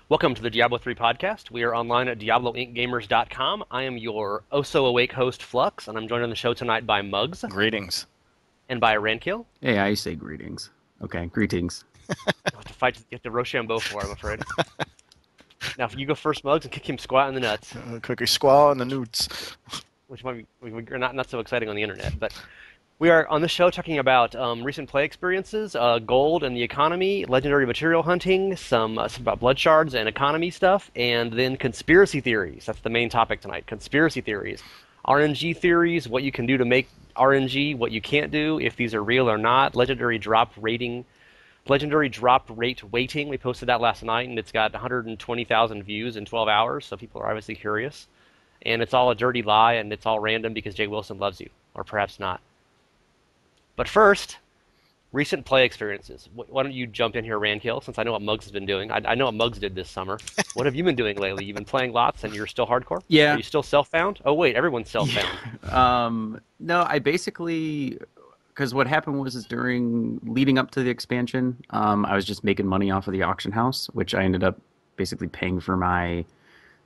Welcome to the Diablo 3 podcast. We are online at DiabloIncGamers.com. I am your oh-so-awake host, Flux, and I'm joined on the show tonight by Muggs. Greetings. And by Rankil. Hey, I say greetings. Okay, greetings. You have to Rochambeau for, I'm afraid. Now, if you go first, Muggs, and kick him squat in the nuts. Cookie squaw and the newts. Which might be not so exciting on the internet, but... We are on the show talking about recent play experiences, gold and the economy, legendary material hunting, some about blood shards and economy stuff, and then conspiracy theories. That's the main topic tonight, conspiracy theories. RNG theories, what you can do to make RNG, what you can't do, if these are real or not, legendary drop rate weighting. We posted that last night, and it's got 120,000 views in 12 hours, so people are obviously curious. And it's all a dirty lie, and it's all random because Jay Wilson loves you, or perhaps not. But first, recent play experiences. Why don't you jump in here, Rankil, since I know what Muggs has been doing. I know what Muggs did this summer. What have you been doing lately? You've been playing lots and you're still hardcore? Yeah. Are you still self-found? Oh, wait, everyone's self-found. Yeah. No, I basically... Because what happened was leading up to the expansion, I was just making money off of the auction house, which I ended up basically paying for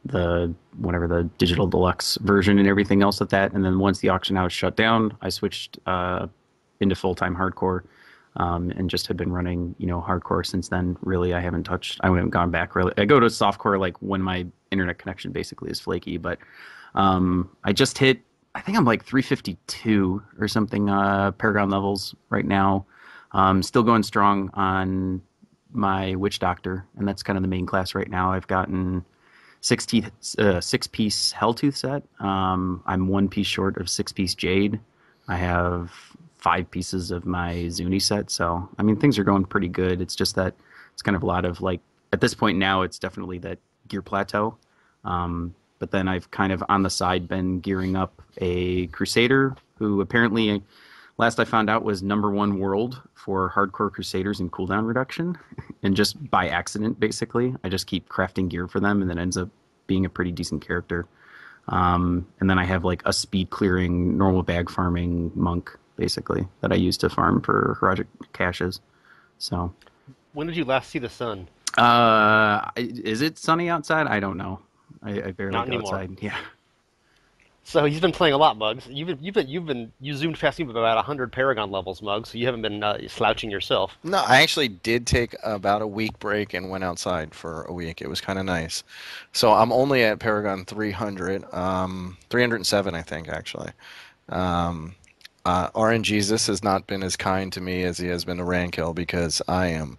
the digital deluxe version and everything else of that. And then once the auction house shut down, I switched... into full-time hardcore, and just have been running, hardcore since then. Really, I haven't gone back really. I go to softcore like when my internet connection basically is flaky, but I just hit, I think I'm like 352 or something Paragon levels right now. Still going strong on my Witch Doctor, and that's kind of the main class right now. I've gotten six-piece Helltooth set. I'm one piece short of 6-piece Jade. I have 5 pieces of my Zuni set, so I mean things are going pretty good. It's just that it's kind of a lot of like at this point now it's definitely that gear plateau. But then I've kind of on the side been gearing up a Crusader who apparently last I found out was #1 world for hardcore Crusaders in cooldown reduction, and just by accident basically I just keep crafting gear for them and then ends up being a pretty decent character. And then I have like a speed clearing normal bag farming monk basically that I use to farm for heroic caches. So when did you last see the sun? Is it sunny outside? I don't know. I barely Not go anymore. outside. Yeah. So you've been playing a lot, Muggs. You zoomed past me by about 100 Paragon levels, Muggs. So you haven't been slouching yourself. No, I actually did take about a week break and went outside for a week. It was kind of nice. So I'm only at Paragon 300, 307 I think actually. RNGesus has not been as kind to me as he has been to Rankil because I am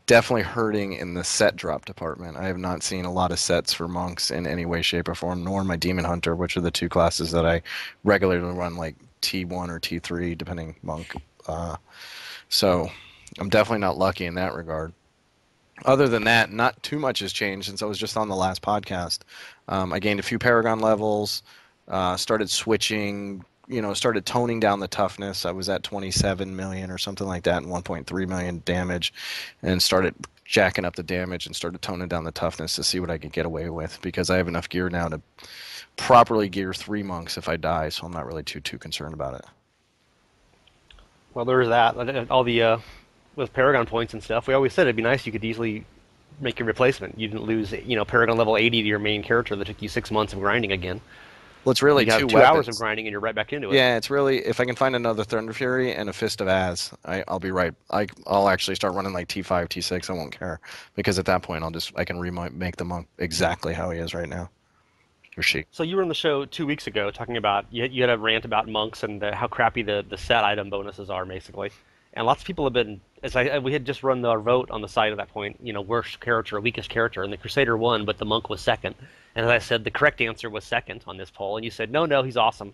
definitely hurting in the set drop department. I have not seen a lot of sets for monks in any way, shape, or form, nor my Demon Hunter, which are the 2 classes that I regularly run, like T1 or T3, depending monk. So I'm definitely not lucky in that regard. Other than that, not too much has changed since I was just on the last podcast. I gained a few Paragon levels, started switching, started toning down the toughness. I was at 27 million or something like that and 1.3 million damage, and started jacking up the damage and started toning down the toughness to see what I could get away with, because I have enough gear now to properly gear 3 monks if I die, so I'm not really too concerned about it. Well, there's that. All the with Paragon points and stuff, we always said it'd be nice you could easily make your replacement. You didn't lose, Paragon level 80 to your main character that took you 6 months of grinding again. Well, it's really you have 2 hours of grinding and you're right back into it. Yeah, it's really, if I can find another Thunder Fury and a Fist of Az, I'll be right. I'll actually start running like T5, T6. I won't care, because at that point I can remake the monk exactly how he is right now, or she. So you were on the show 2 weeks ago talking about you had a rant about monks and how crappy the set item bonuses are basically, and lots of people have been. We had just run our vote on the site at that point. Worst character, weakest character, and the Crusader won, but the monk was second. And as I said, the correct answer was second on this poll, and you said, no, he's awesome.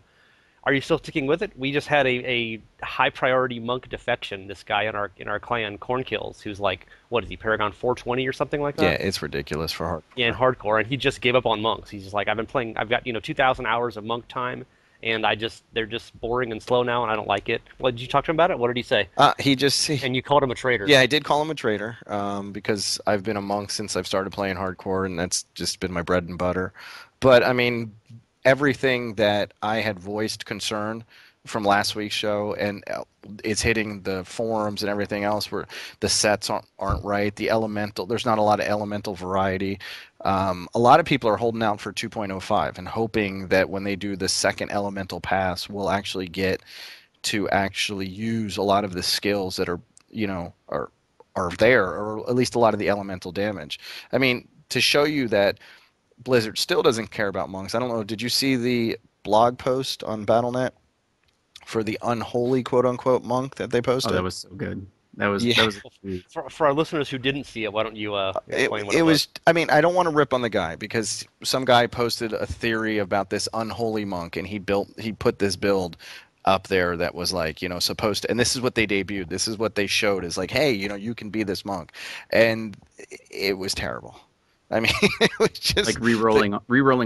Are you still sticking with it? We just had a high priority monk defection. This guy in our clan, Cornkills, who's like, what is he, Paragon 420 or something like that? Yeah, it's ridiculous for hardcore. Yeah, in hardcore, and he just gave up on monks. He's just like, I've got 2,000 hours of monk time, and they're just boring and slow now, and I don't like it. Well, did you talk to him about it? What did he say? And you called him a traitor. Yeah, I did call him a traitor, because I've been a monk since I've started playing hardcore, and that's just been my bread and butter. But I mean, everything that I had voiced concern from last week's show, and it's hitting the forums and everything else, where the sets aren't right. The elemental, there's not a lot of elemental variety. A lot of people are holding out for 2.05 and hoping that when they do the second elemental pass, we'll actually get to actually use a lot of the skills that are, are there, or at least a lot of the elemental damage. I mean, to show you that Blizzard still doesn't care about monks. I don't know. Did you see the blog post on BattleNet for the unholy quote unquote monk that they Oh, that posted? was so good. That was Yeah, that was For our listeners who didn't see it, why don't you it explain what it it was? was. I mean, I don't want to rip on the guy because some guy posted a theory about this unholy monk, and he put this build up there that was like, supposed to, and this is what they debuted. This is what they showed is like, hey, you can be this monk, and it was terrible. I mean, it was like just re-rolling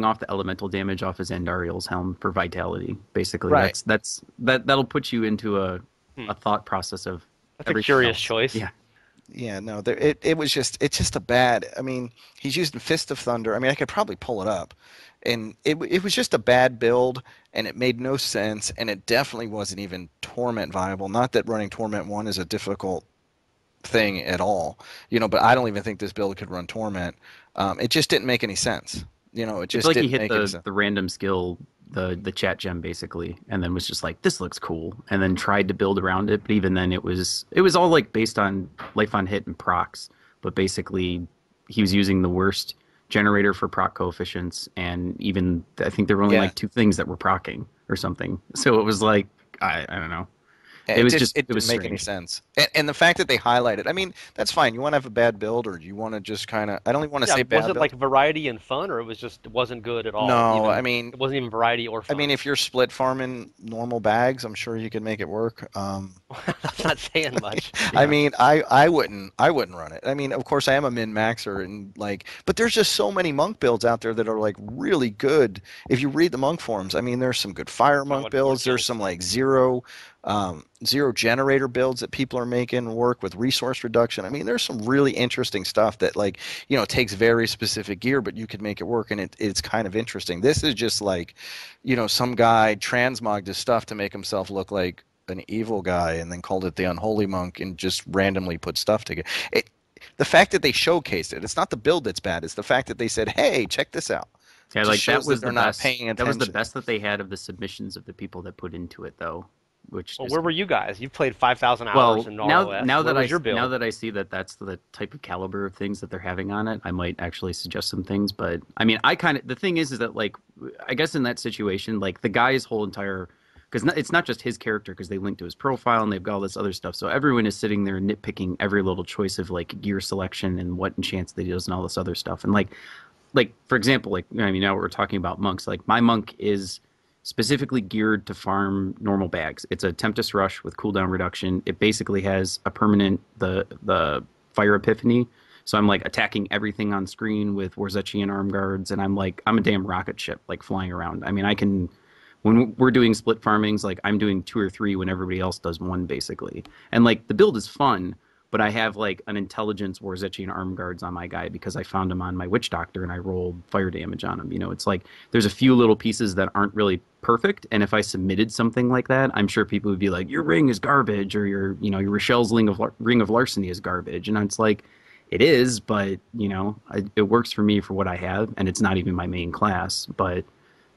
off the elemental damage off his Andariel's helm for vitality. Basically, right. that'll put you into Hmm. a thought process of That's a everything curious else. choice. Yeah, Yeah, no, it's just a bad. I mean, he's using Fist of Thunder. I mean, I could probably pull it up, and it was just a bad build, and it made no sense, and it definitely wasn't even Torment viable. Not that running Torment 1 is a difficult thing at all, but I don't even think this build could run Torment. It just didn't make any sense. It it's just like he didn't hit make any sense. the random skill, the chat gem basically, and then was just like, this looks cool, and then tried to build around it. But even then, it was all like based on life on hit and procs. But basically, he was using the worst generator for proc coefficients, and even I think there were only Yeah, like two things that were procking or something. So it was like I don't know. it just it It was didn't make any strange. sense. And the fact that they highlighted, I mean, that's fine. You want to have a bad build, or you want to just kind of, I don't even want to Yeah, say was bad it like build. variety and fun, or it wasn't good at all? No, Even it wasn't even variety or I mean, fun. if you're split farming normal bags, I'm sure you can make it work. That's not saying much. I Yeah. mean, I wouldn't run it. I mean, of course, I am a min maxer, and like, but there's just so many monk builds out there that are like really good. If you read the monk forums, I mean, there's some good fire It's not monk what builds. There's kills. some like zero generator builds that people are making work with resource reduction. I mean, there's some really interesting stuff that like takes very specific gear, but you could make it work, and it's kind of interesting. This is just like, some guy transmogged his stuff to make himself look like an evil guy and then called it the unholy monk and just randomly put stuff together. The fact that they showcased it, it's not the build that's bad, it's the fact that they said, hey, check this out. Yeah, Just like shows that they're not paying that was the attention. best that they had of the submissions of the people that put into it though, which Well, is where were you guys? You've played 5,000 hours well, in ROS. Where was your now build? that I see that that's the type of caliber of things that they're having on it, I might actually suggest some things. But I mean, I kind of the thing is that like I guess in that situation, like the guy's whole entire because it's not just his character because they link to his profile and they've got all this other stuff. So everyone is sitting there nitpicking every little choice of like gear selection and what enchants that he does and all this other stuff. And like for example, like I mean now we're talking about monks. Like my monk is specifically geared to farm normal bags. It's a Tempest Rush with cooldown reduction. It basically has a permanent the Fire Epiphany. So I'm like attacking everything on screen with Warzechian arm guards, and I'm a damn rocket ship like flying around. I mean I can when we're doing split farmings, like I'm doing two or three when everybody else does one basically. And like the build is fun, but I have like an intelligence Warzechian arm guards on my guy because I found him on my witch doctor and I rolled fire damage on him. It's like there's a few little pieces that aren't really perfect, and if I submitted something like that, I'm sure people would be like, "Your ring is garbage," or your Rochelle's ring of larceny is garbage, and it's like, it is, but it works for me for what I have, and it's not even my main class, but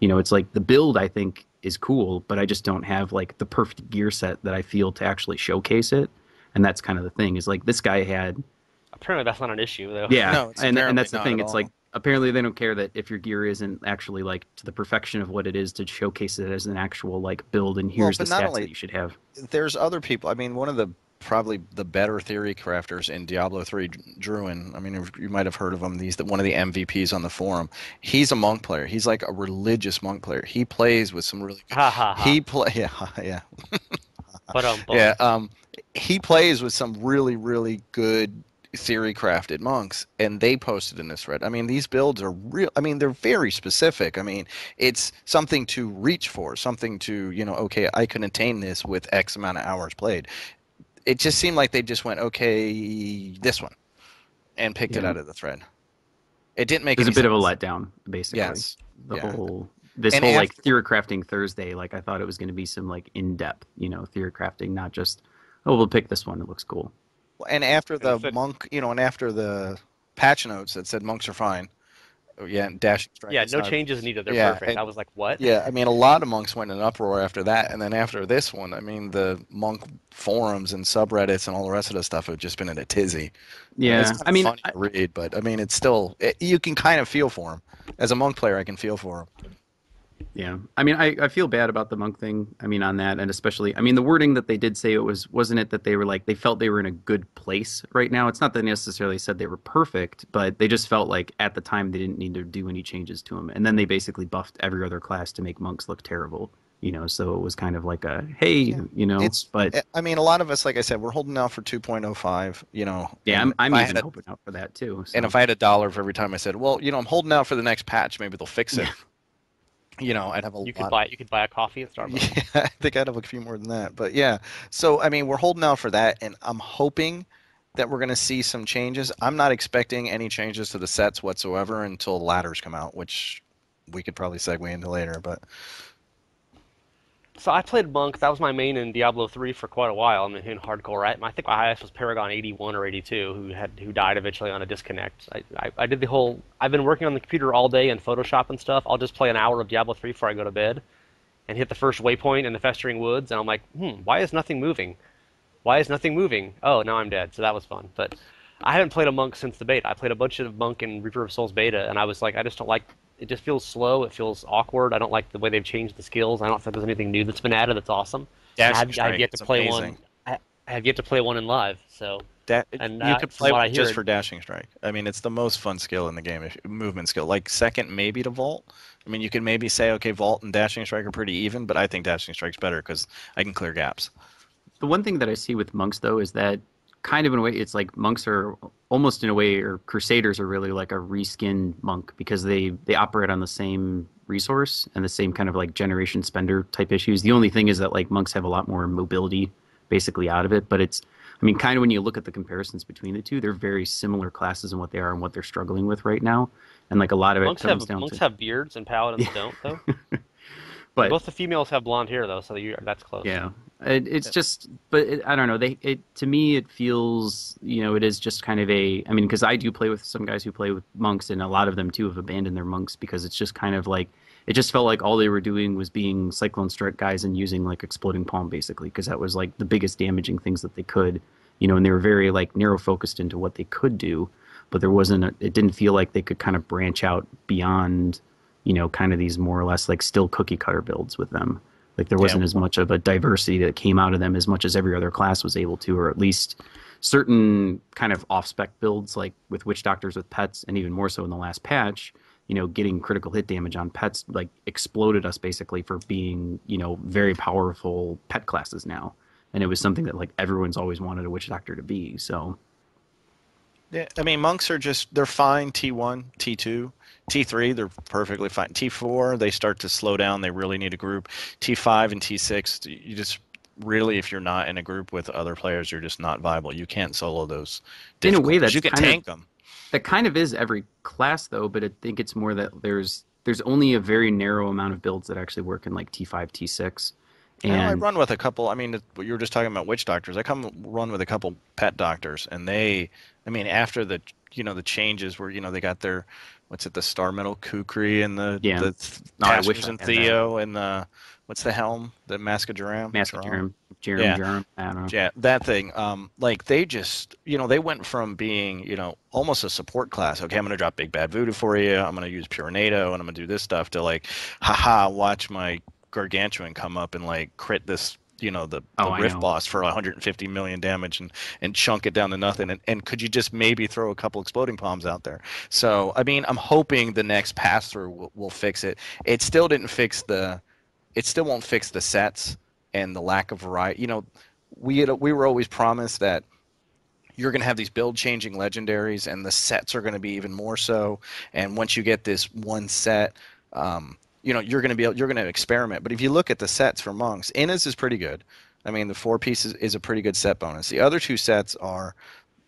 it's like the build I think is cool, but I just don't have like the perfect gear set that I feel to actually showcase it. And that's kind of the thing is like this guy had, Apparently, that's not an issue though. yeah, No, it's and apparently that's the not thing. at It's like all. apparently they don't care that if your gear isn't actually like to the perfection of what it is to showcase it as an actual like build and Well, here's the but not stats that only you should have. there's other people. I mean, one of the probably the better theory crafters in Diablo 3, Druin. I mean, you might have heard of him. He's one of the MVPs on the forum. He's a monk player. He's like a religious monk player. He plays with some really good. Ha ha ha. Yeah, yeah, But yeah. He plays with some really, really good theory crafted monks, and they posted in this thread. I mean, these builds are real. I mean, they're very specific. I mean, it's something to reach for, something to, okay, I can attain this with X amount of hours played. It just seemed like they just went, okay, this one, and picked it Yeah, out of the thread. It didn't make there's a any bit of a sense. letdown basically. Yes. the Yeah. whole this And whole like after, Theorycrafting Thursday, like I thought it was going to be some like in-depth, theory crafting, not just, oh, we'll pick this one, it looks cool. and after As I the said, monk, and after the patch notes that said monks are fine. Oh, yeah, and dashing strike. yeah, It's no not. changes needed. They're Yeah, perfect. I was like, what? yeah. I mean, a lot of monks went in an uproar after that, and then after this one, I mean, the monk forums and subreddits and all the rest of the stuff have just been in a tizzy. It's Yeah, kind I of mean, funny to read, but I mean, it's still you can kind of feel for him. As a monk player, I can feel for him. yeah, I mean, I feel bad about the monk thing. I mean, on that, and especially, I mean, the wording that they did say it wasn't it that they were like they felt they were in a good place right now. It's not that they necessarily said they were perfect, but they just felt like at the time they didn't need to do any changes to them, and then they basically buffed every other class to make monks look terrible. So it was kind of like a hey, Yeah, it's. but I mean, a lot of us, like I said, we're holding out for 2.05. yeah, And if I'm I had even a hoping out for that too. and So if I had $1 for every time I said, well, I'm holding out for the next patch, maybe they'll fix it. yeah, I'd have a You could lot. buy a coffee at Starbucks. Yeah, I think I'd have a few more than that. But yeah, so I mean, we're holding out for that, and I'm hoping that we're going to see some changes. I'm not expecting any changes to the sets whatsoever until the ladders come out, which we could probably segue into later. But So I played Monk. That was my main in Diablo 3 for quite a while. I'm in hardcore, right? I think my highest was Paragon 81 or 82, who died eventually on a disconnect. I did the whole. I've been working on the computer all day in Photoshop and stuff. I'll just play an hour of Diablo 3 before I go to bed, and hit the first waypoint in the Festering Woods, and I'm like, why is nothing moving? Why is nothing moving? Oh, now I'm dead. So that was fun. But I haven't played a monk since the beta. I played a bunch of monk in Reaper of Souls beta, and I was like, I just don't like. It just feels slow. It feels awkward. I don't like the way they've changed the skills. I don't think there's anything new that's been added that's awesome. And dashing I have strike yet to is play one. amazing. I have yet to play one in live. So, That and you could from play what with I it just hear, for dashing strike. I mean, it's the most fun skill in the game, if movement skill. Like second, maybe to vault. I mean, you can maybe say, okay, vault and dashing strike are pretty even, but I think dashing strike's better because I can clear gaps. the one thing that I see with monks though is that kind of in a way it's like monks are almost in a way, or crusaders are really like a reskinned monk because they operate on the same resource and the same kind of like generation spender type issues. The only thing is that like monks have a lot more mobility basically out of it, but it's, I mean, kind of when you look at the comparisons between the two, they're very similar classes in what they are and what they're struggling with right now. And like a lot of it comes down monks to have beards and paladins yeah. don't though. And But both the females have blonde hair though, so that's close. yeah, it's just, but I don't know. It to me it feels, it is just kind of a. I mean, because I do play with some guys who play with monks, and a lot of them too have abandoned their monks because it's just kind of like it just felt like all they were doing was being Cyclone Strike guys and using like exploding palm basically because that was like the biggest damaging things that they could, and they were very like narrow focused into what they could do, but there wasn't. It didn't feel like they could kind of branch out beyond, kind of these more or less like still cookie cutter builds with them. Like there Yeah, wasn't as much of a diversity that came out of them as much as every other class was able to, or at least certain kind of off spec builds, like with witch doctors with pets, and even more so in the last patch. Getting critical hit damage on pets like exploded us basically for being, very powerful pet classes now. And it was something that like everyone's always wanted a witch doctor to be. So yeah. I mean, monks are they're fine. T1, T2, T3, they're perfectly fine. T4, they start to slow down. They really need a group. T5 and T6, you just really, if you're not in a group with other players, you're just not viable. You can't solo those in a way, difficulties. You can tank them. that kind of is every class though, but I think it's more that there's only a very narrow amount of builds that actually work in like T5, T6. I And run with a couple. I mean, you were just talking about witch doctors. I come run with a couple pet doctors, and I mean, after the changes where they got their, what's it, the Star Metal Kukri and yeah, the no, I wish Taskers I and had that. Theo and what's the helm, the Mask of Mask of Jerem. Jerem, Yeah, Jerem, I don't know. yeah, that thing. Like they just, they went from being, almost a support class. Okay, I'm gonna drop Big Bad Voodoo for you. I'm gonna use Pure NATO, and I'm gonna do this stuff to like, haha, watch my Gargantuan come up and like crit this, the Oh, I Rift know. boss for 150 million damage and chunk it down to nothing. And could you just maybe throw a couple exploding palms out there? So I mean, I'm hoping the next pass through will fix it. It still didn't fix it still won't fix the sets and the lack of variety. We were always promised that you're going to have these build changing legendaries and the sets are going to be even more so. And once you get this one set, you're going to experiment. But if you look at the sets for monks, Inna's is pretty good. I mean, the 4 pieces is a pretty good set bonus. The other 2 sets are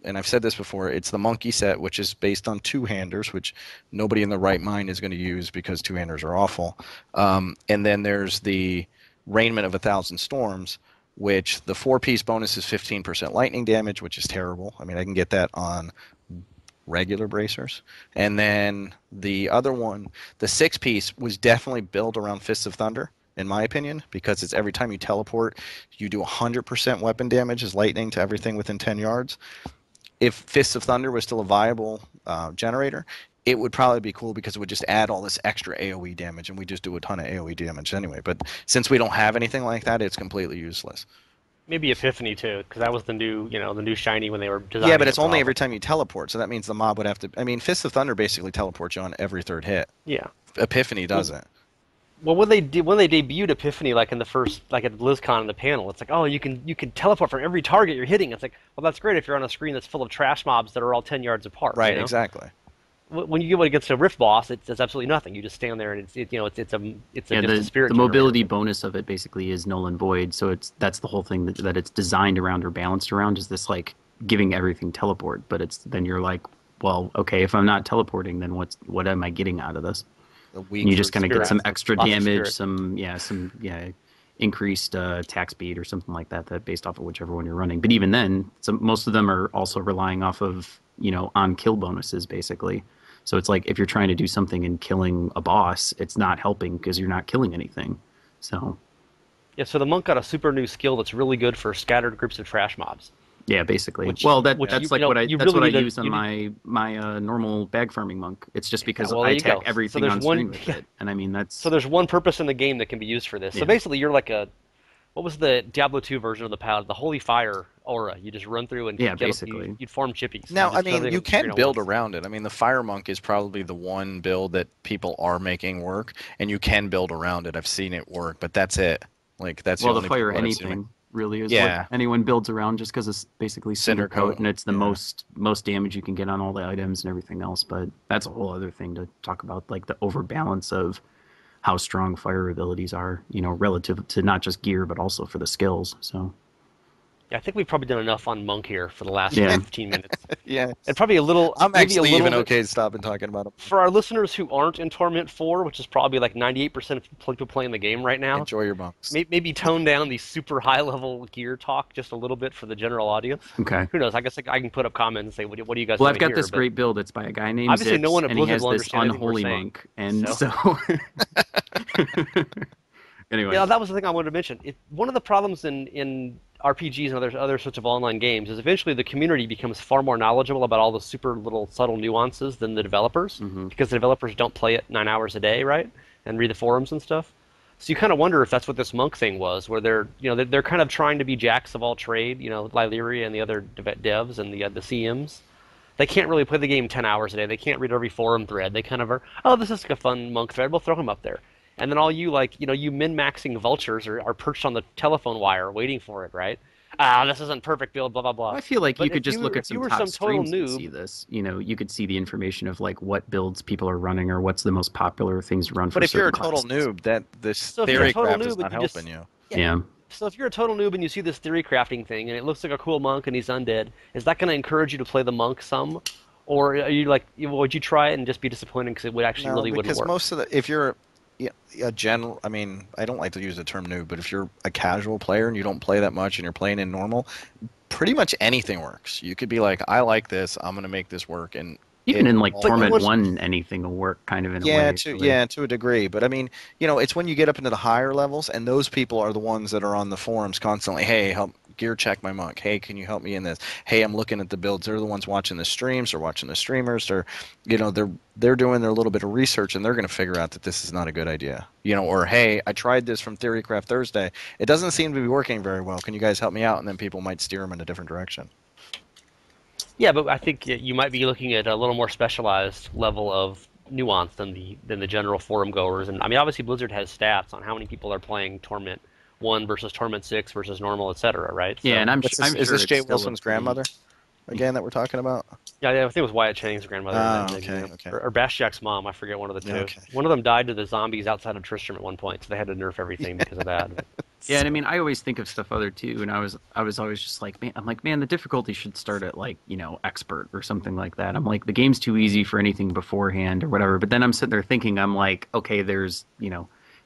and I've said this before, it's the monkey set, which is based on two-handers, which nobody in the right mind is going to use because two-handers are awful. And then there's the Rainment of 1,000 Storms, which the 4-piece bonus is 15% lightning damage, which is terrible. I mean, I can get that on regular bracers. And then the other one, the 6-piece, was definitely built around Fists of Thunder, in my opinion, because it's every time you teleport, you do 100% weapon damage as lightning to everything within 10 yards. If Fists of Thunder was still a viable generator, it would probably be cool because it would just add all this extra AoE damage, and we just do a ton of AoE damage anyway. But since we don't have anything like that, it's completely useless. Maybe Epiphany too, because that was the new, the new shiny when they were designing. Yeah, but it's it only properly. every time you teleport, so that means the mob would have to. I mean, Fists of Thunder basically teleports you on every third hit. Yeah. Epiphany doesn't. Well, when they debuted Epiphany, like in the first, like at BlizzCon in the panel, it's like, oh, you can teleport from every target you're hitting. It's like, well, that's great if you're on a screen that's full of trash mobs that are all 10 yards apart. Right, you know? exactly. When you get one against a Rift boss, it's absolutely nothing. You just stand there and it's a Yeah, just a spirit the generator. mobility bonus of it basically is null and void. So that's the whole thing that it's designed around or balanced around, is this like giving everything teleport. But then you're like, well, okay, if I'm not teleporting, then what am I getting out of this? The And weak you just kind of get spirit. some extra Lots of damage, spirit. some increased attack speed or something like that based off of whichever one you're running. But even then, most of them are also relying off of on kill bonuses basically. So it's like if you're trying to do something and killing a boss, it's not helping because you're not killing anything. So Yeah, so the monk got a super new skill that's really good for scattered groups of trash mobs. yeah, basically. Which- Well, which that's you- like you know, what I you that's really what I need to- use on my normal bag farming monk. It's just because well, I there you attack go. So everything there's on one- screen with it, and I mean that's So there's one purpose in the game that can be used for this. So Yeah. basically, you're like what was the Diablo 2 version of the POW? The Holy Fire aura. You just run through and Yeah, kill- basically. you'd form chippies. Now, You I just kill mean, everything you on the can screen at build once. around it. I mean, the Fire Monk is probably the one build that people are making work, and you can build around it. I've seen it work, but that's it. Like that's well, the the only fire people I've seen it. anything really is Yeah. what anyone builds around, just because it's basically cinder coat and it's the yeah. most damage you can get on all the items and everything else. But that's a whole other thing to talk about, like the overbalance of how strong fire abilities are, relative to not just gear but also for the skills. So Yeah, I think we've probably done enough on monk here for the last Yeah. 15 minutes. Yeah, And probably a little, I'm maybe a actually little even bit, okay stopping talking about them. for our listeners who aren't in Torment 4, which is probably like 98% of people playing the game right now. Enjoy your monks. Maybe tone down the super high level gear talk just a little bit for the general audience. okay. Who knows? I guess I can put up comments and say, what do you guys Well, want I've to got hear? this But great build. It's by a guy named obviously Zips, no one at and he Blizzard has will this understand anything we're unholy saying, monk. And so- so, anyway, Yeah, that was the thing I wanted to mention. One of the problems in RPGs and other sorts of online games is eventually the community becomes far more knowledgeable about all the super little subtle nuances than the developers, because the developers don't play it 9 hours a day, right? And read the forums and stuff. So you kind of wonder if that's what this monk thing was, where they're kind of trying to be jacks of all trade, Lyleria and the other devs and the CMs. They can't really play the game 10 hours a day. They can't read every forum thread. They kind of are, oh, this is like a fun monk thread. We'll throw him up there. And then all you you min-maxing vultures are perched on the telephone wire waiting for it, right? Ah, this isn't perfect build, blah, blah, blah. I feel like But you could if just look at if you some were top some total streams and noob, see this. You could see the information of like what builds people are running or what's the most popular things to run for But if you're a certain total classes. noob, that this So if you're a theory total craft is noob not and you just- helping you. Yeah. So if you're a total noob and you see this theory crafting thing and it looks like a cool monk and he's undead, is that going to encourage you to play the monk some? Or are you like, would you try it and just be disappointed because it would actually No, really wouldn't because work? most of the if you're a general, I mean, I don't like to use the term noob, but if you're a casual player and you don't play that much and you're playing in normal, pretty much anything works. You could be like, I like this, I'm gonna make this work, and Even it in like all Torment works. 1, anything will work kind of in a Yeah, way. to a degree. But I mean, it's when you get up into the higher levels, and those people are the ones that are on the forums constantly. Hey, help gear check my monk. Hey, can you help me in this? Hey, I'm looking at the builds. They're the ones watching the streams. They're watching the streamers. They're doing their little bit of research, and they're going to figure out that this is not a good idea. Or hey, I tried this from Theorycraft Thursday. It doesn't seem to be working very well. Can you guys help me out? And then people might steer them in a different direction. Yeah, but I think you might be looking at a little more specialized level of nuance than the general forum goers. And I mean, obviously Blizzard has stats on how many people are playing Torment 1 versus Torment 6 versus normal, etc. Right? Yeah, and I'm Is sure this Jay it's still Wilson's a pretty- grandmother again that we're talking about? Yeah, I think it was Wyatt Chang's grandmother. Oh, okay. Or Bashjak's mom. I forget one of the two. Okay. One of them died to the zombies outside of Tristram at one point, so they had to nerf everything because of that. Yeah, and I mean, I always think of stuff other too, and I was always just like, man, I'm like, man, the difficulty should start at like, expert or something like that. I'm like, the game's too easy for anything beforehand or whatever. But then I'm sitting there thinking, I'm like, okay, there's,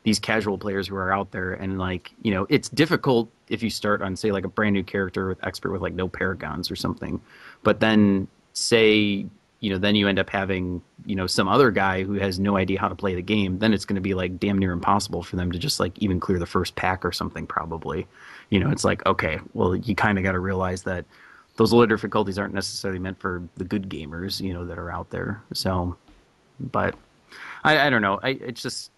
these casual players who are out there, and like, it's difficult if you start on say like a brand new character with expert with like no paragons or something. But then say then you end up having, some other guy who has no idea how to play the game. Then it's going to be like damn near impossible for them to just like even clear the first pack or something, probably. It's like, okay, well, you kind of got to realize that those lower difficulties aren't necessarily meant for the good gamers, that are out there. So, but I don't know. It's just,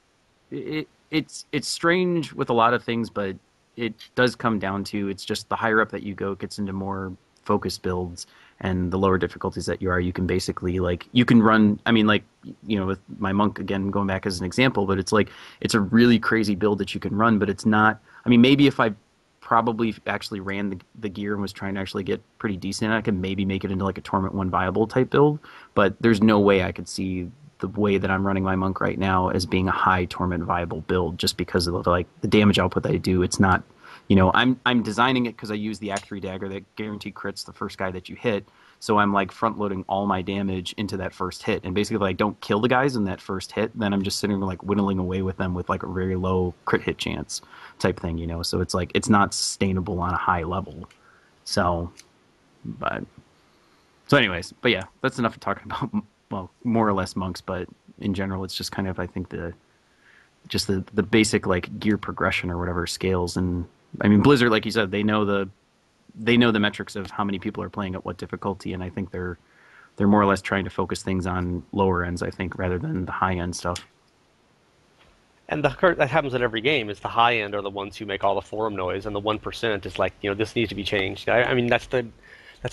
it's strange with a lot of things, but it does come down to, it's just the higher up that you go, it gets into more focus builds, and the lower difficulties that you can basically like, you can run, I mean, like, with my monk, again, going back as an example, but it's like, it's a really crazy build that you can run, but it's not, I mean, maybe if I probably actually ran the gear and was trying to actually get pretty decent, I could maybe make it into like a torment-1 viable type build, but there's no way I could see the way that I'm running my monk right now as being a high torment viable build, just because of like the damage output that I do. It's not, I'm designing it because I use the Act 3 dagger that guaranteed crits the first guy that you hit. So I'm like front loading all my damage into that first hit. And basically, if I don't kill the guys in that first hit, then I'm just sitting there like whittling away with them with like a very low crit hit chance type thing, So it's like, it's not sustainable on a high level. So, anyways, but yeah, that's enough of talking about, well, more or less monks, but in general, it's just kind of, I think the basic like gear progression or whatever scales. And I mean, Blizzard, like you said, they know the metrics of how many people are playing at what difficulty, and I think they're more or less trying to focus things on lower ends, I think, rather than the high end stuff. And that happens at every game. Is the high end are the ones who make all the forum noise, and the 1% is like, this needs to be changed. I mean, that's the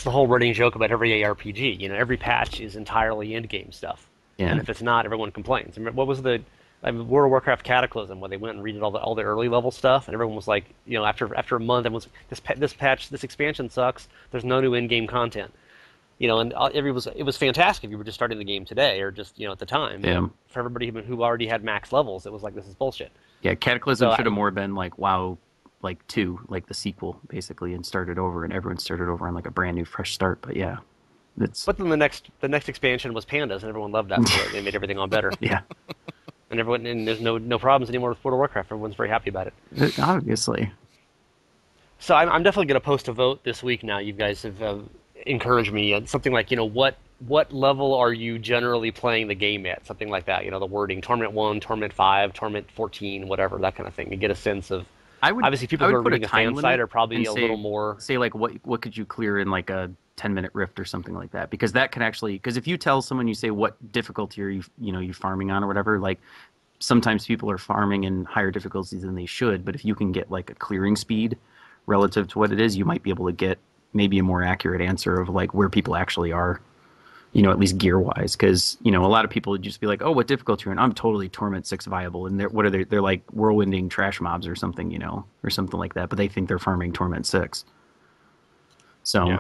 whole running joke about every ARPG. Every patch is entirely end game stuff, Yeah. and if it's not, everyone complains. What was World of Warcraft Cataclysm, where they went and redid all the early level stuff, and everyone was like, after a month, everyone's like, this expansion sucks. There's no new in-game content, and it was fantastic if you were just starting the game today or just at the time. Yeah. For everybody who already had max levels, it was like, this is bullshit. Yeah, Cataclysm should have more been like WoW, like 2, like the sequel basically, and started over, and everyone started over on like a brand new fresh start. But yeah, But then the next expansion was Pandas, and everyone loved that. So they made everything all better. Yeah. And there's no problems anymore with World of Warcraft. Everyone's very happy about it. Obviously. So I'm definitely going to post a vote this week now. You guys have encouraged me. Something like, what level are you generally playing the game at? Something like that. The wording, Torment 1, Torment 5, Torment 14, whatever, that kind of thing. To get a sense of, obviously people who are reading a fan site are probably a little more... Say, like, what could you clear in like a 10-minute rift or something like that, because that can actually, because if you tell someone, you say, what difficulty are you farming on or whatever, like sometimes people are farming in higher difficulties than they should, but if you can get like a clearing speed relative to what it is, you might be able to get maybe a more accurate answer of like where people actually are, at least gear wise, because a lot of people would just be like, oh, what difficulty are you in? I'm totally Torment 6 viable, and they're like whirlwinding trash mobs or something, or something like that, but they think they're farming Torment 6. So yeah.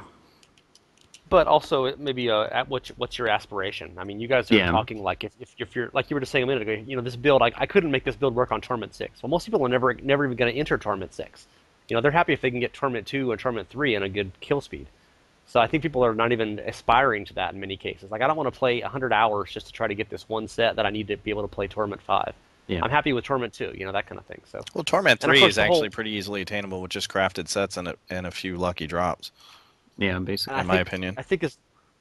But also, maybe what's your aspiration? I mean, you guys are talking like if you're, like you were just saying a minute ago, this build, I couldn't make this build work on Torment 6. Well, most people are never even going to enter Torment 6. They're happy if they can get Torment 2 and Torment 3 and a good kill speed. So I think people are not even aspiring to that in many cases. Like, I don't want to play 100 hours just to try to get this one set that I need to be able to play Torment 5. Yeah. I'm happy with Torment 2, that kind of thing. So, well, Torment 3 is actually pretty easily attainable with just crafted sets and a few lucky drops. Yeah, basically, in my opinion. I think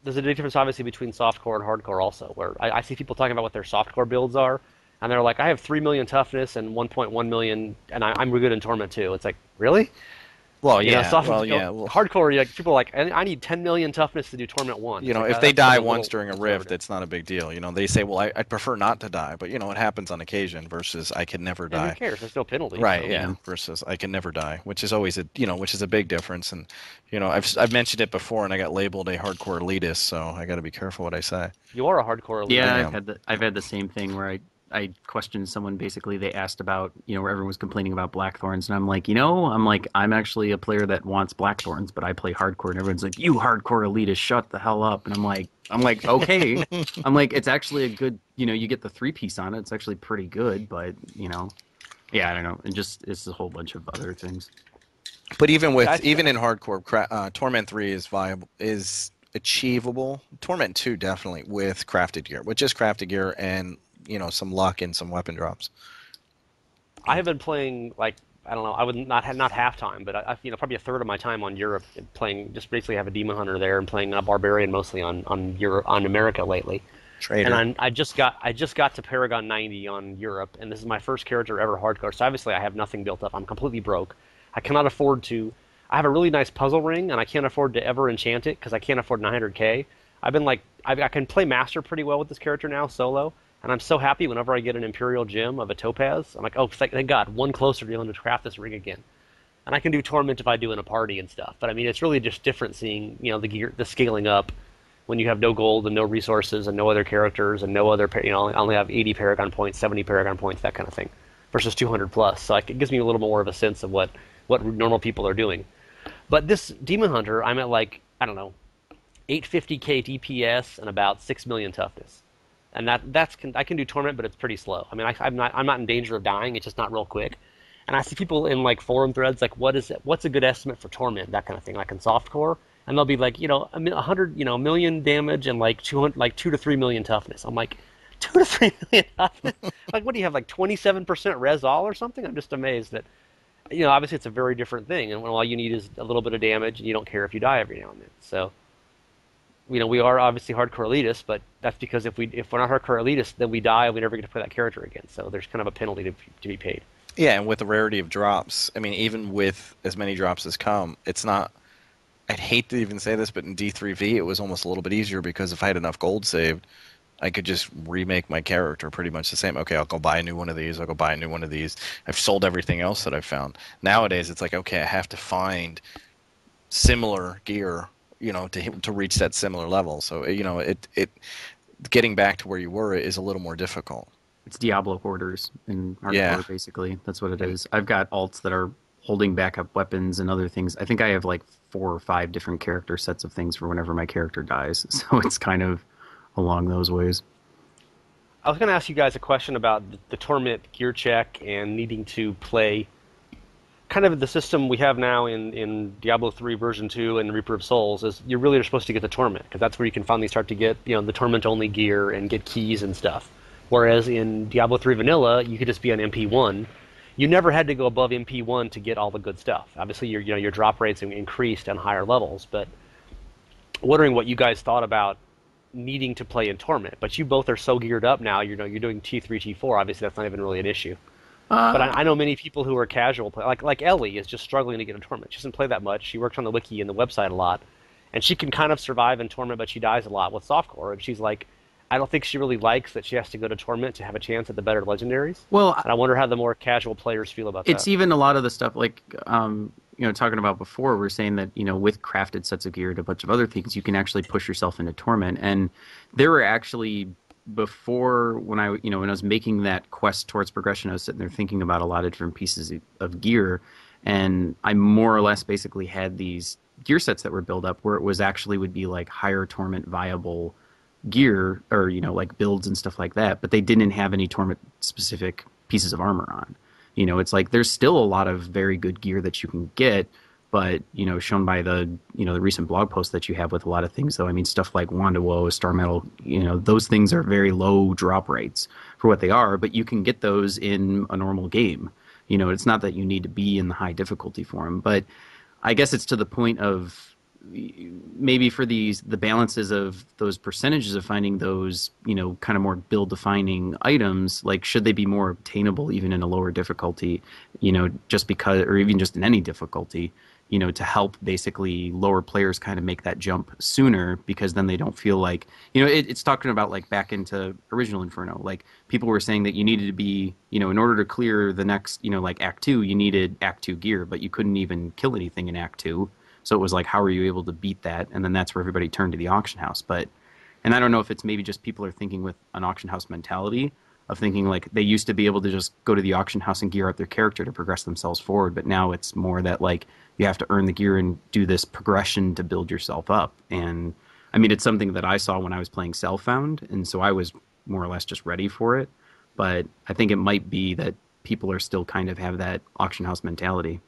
there's a difference, obviously, between softcore and hardcore also, where I see people talking about what their softcore builds are, and they're like, I have 3 million toughness and 1.1 million, and I'm good in Torment 2. It's like, really? Well, yeah. Hardcore, people are like, I need 10 million toughness to do Torment 1. If they die once during a rift, it's not a big deal. They say, well, I'd prefer not to die, but, it happens on occasion versus I can never die. Who cares? There's no penalty. Right, so, yeah, versus I can never die, which is always which is a big difference. And, I've mentioned it before, and I got labeled a hardcore elitist, so I got to be careful what I say. You are a hardcore elitist. Yeah, I've had the same thing where I questioned someone, basically they asked about, where everyone was complaining about Blackthorns, and I'm like, I'm actually a player that wants Blackthorns, but I play hardcore, and everyone's like, you hardcore elitist, shut the hell up. And I'm like, okay. I'm like, it's actually a good, you get the 3-piece on it. It's actually pretty good, but, Yeah, I don't know. And just it's a whole bunch of other things. But even Yeah, with even in hardcore, Torment 3 is viable, is achievable. Torment 2 definitely with crafted gear, with just crafted gear and some luck and some weapon drops. I have been playing like I don't know. I would not half time, but probably a third of my time on Europe playing. Just basically have a demon hunter there and playing a barbarian mostly on Europe on America lately. And Trader. I just got to Paragon 90 on Europe, and this is my first character ever hardcore. So obviously I have nothing built up. I'm completely broke. I cannot afford to. I have a really nice puzzle ring, and I can't afford to ever enchant it because I can't afford 900k. I've been like I can play master pretty well with this character now solo, and I'm so happy whenever I get an Imperial gem of a topaz. I'm like, oh, thank God, one closer to being able to craft this ring again. And I can do torment if I do in a party and stuff. But I mean, it's really just different seeing the gear, the scaling up when you have no gold and no resources and no other characters and no other, I only have 80 Paragon points, 70 Paragon points, that kind of thing, versus 200 plus. So it gives me a little more of a sense of what normal people are doing. But this Demon Hunter, I'm at like, I don't know, 850k DPS and about 6 million toughness. And I can do torment, but it's pretty slow. I mean, I'm not in danger of dying. It's just not real quick. And I see people in like forum threads like, what's a good estimate for torment, that kind of thing, like in softcore, and they'll be like, 100, a million damage and like 200, like 2 to 3 million toughness. I'm like, 2 to 3 million toughness? Like, what do you have, like 27% res all or something? I'm just amazed that, obviously it's a very different thing, and when all you need is a little bit of damage, and you don't care if you die every now and then. So, we are obviously hardcore elitists, but that's because if we're not hardcore elitists, then we die and we never get to play that character again. So there's kind of a penalty to be paid. Yeah, and with the rarity of drops, I mean, even with as many drops as come, it's not. I'd hate to even say this, but in D3V, it was almost a little bit easier because if I had enough gold saved, I could just remake my character pretty much the same. Okay, I'll go buy a new one of these. I'll go buy a new one of these. I've sold everything else that I've found. Nowadays, it's like, okay, I have to find similar gear, to reach that similar level. So, it getting back to where you were is a little more difficult. It's Diablo hoarders in Yeah. hardcore, basically. That's what it And is. I've got alts that are holding backup weapons and other things. I think I have like 4 or 5 different character sets of things for whenever my character dies. So it's kind of along those ways. I was going to ask you guys a question about the torment gear check and needing to play kind of the system we have now in Diablo 3 version 2 and Reaper of Souls is you really are supposed to get the torment because that's where you can finally start to get the torment-only gear and get keys and stuff. Whereas in Diablo 3 vanilla, you could just be on MP1. You never had to go above MP1 to get all the good stuff. Obviously, your drop rates increased on higher levels, but wondering what you guys thought about needing to play in torment. But you both are so geared up now. You're doing T3, T4. Obviously, that's not even really an issue. But I know many people who are casual play, like Ellie is just struggling to get in torment. She doesn't play that much. She works on the wiki and the website a lot, and she can kind of survive in torment, but she dies a lot with softcore. And she's like, I don't think she really likes that she has to go to torment to have a chance at the better legendaries. Well, And I wonder how the more casual players feel about it's that. even a lot of the stuff like talking about before, we're saying that with crafted sets of gear and a bunch of other things, you can actually push yourself into torment. And there were actually before when I was making that quest towards progression, I was sitting there thinking about a lot of different pieces of gear, and I more or less basically had these gear sets that were built up where it was actually would be like higher torment viable gear or like builds and stuff like that, but they didn't have any torment specific pieces of armor on. It's like there's still a lot of very good gear that you can get, but shown by the recent blog post that you have with a lot of things, though. I mean, stuff like Wanda Woe, Star Metal, those things are very low drop rates for what they are, but you can get those in a normal game. It's not that you need to be in the high difficulty for them, but I guess it's to the point of maybe for the balances of those percentages of finding those kind of more build defining items, like should they be more obtainable even in a lower difficulty, just because, or even just in any difficulty, to help basically lower players kind of make that jump sooner, because then they don't feel like it's talking about like back into original Inferno, like people were saying that you needed to be in order to clear the next like Act 2, you needed Act 2 gear, but you couldn't even kill anything in Act 2. So it was like, how are you able to beat that? And then that's where everybody turned to the auction house. And I don't know if it's maybe just people are thinking with an auction house mentality of thinking like they used to be able to just go to the auction house and gear up their character to progress themselves forward. But now it's more that like you have to earn the gear and do this progression to build yourself up. And I mean, it's something that I saw when I was playing Self-Found. And so I was more or less just ready for it. But I think it might be that people are still kind of have that auction house mentality.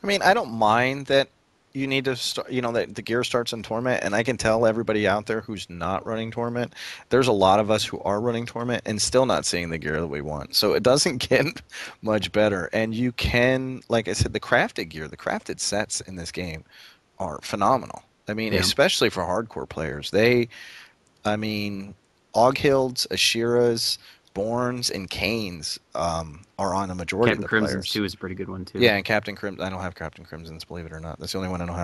I mean, I don't mind that you need to start, that the gear starts in Torment, and I can tell everybody out there who's not running Torment, there's a lot of us who are running Torment and still not seeing the gear that we want. So it doesn't get much better. And you can, like I said, the crafted gear, the crafted sets in this game are phenomenal. I mean, Yeah. especially for hardcore players. I mean, Oghilds, Ashiras, Borns, and Canes are on a majority of Captain the Crimson's players. too is a pretty good one too. Yeah, and Captain Crimson. I don't have Captain Crimson's, believe it or not. That's the only one I don't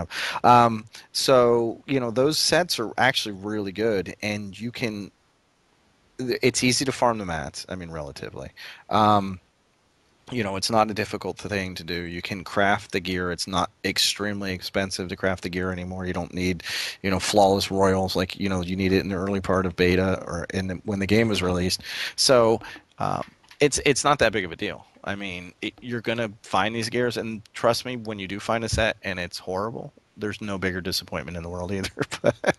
have. So those sets are actually really good, and you can. It's easy to farm the mats. I mean, relatively. Um, it's not a difficult thing to do. You can craft the gear. It's not extremely expensive to craft the gear anymore. You don't need, flawless royals like you need it in the early part of beta or when the game was released. So it's not that big of a deal. I mean, you're gonna find these gears, and trust me, when you do find a set and it's horrible, there's no bigger disappointment in the world either. But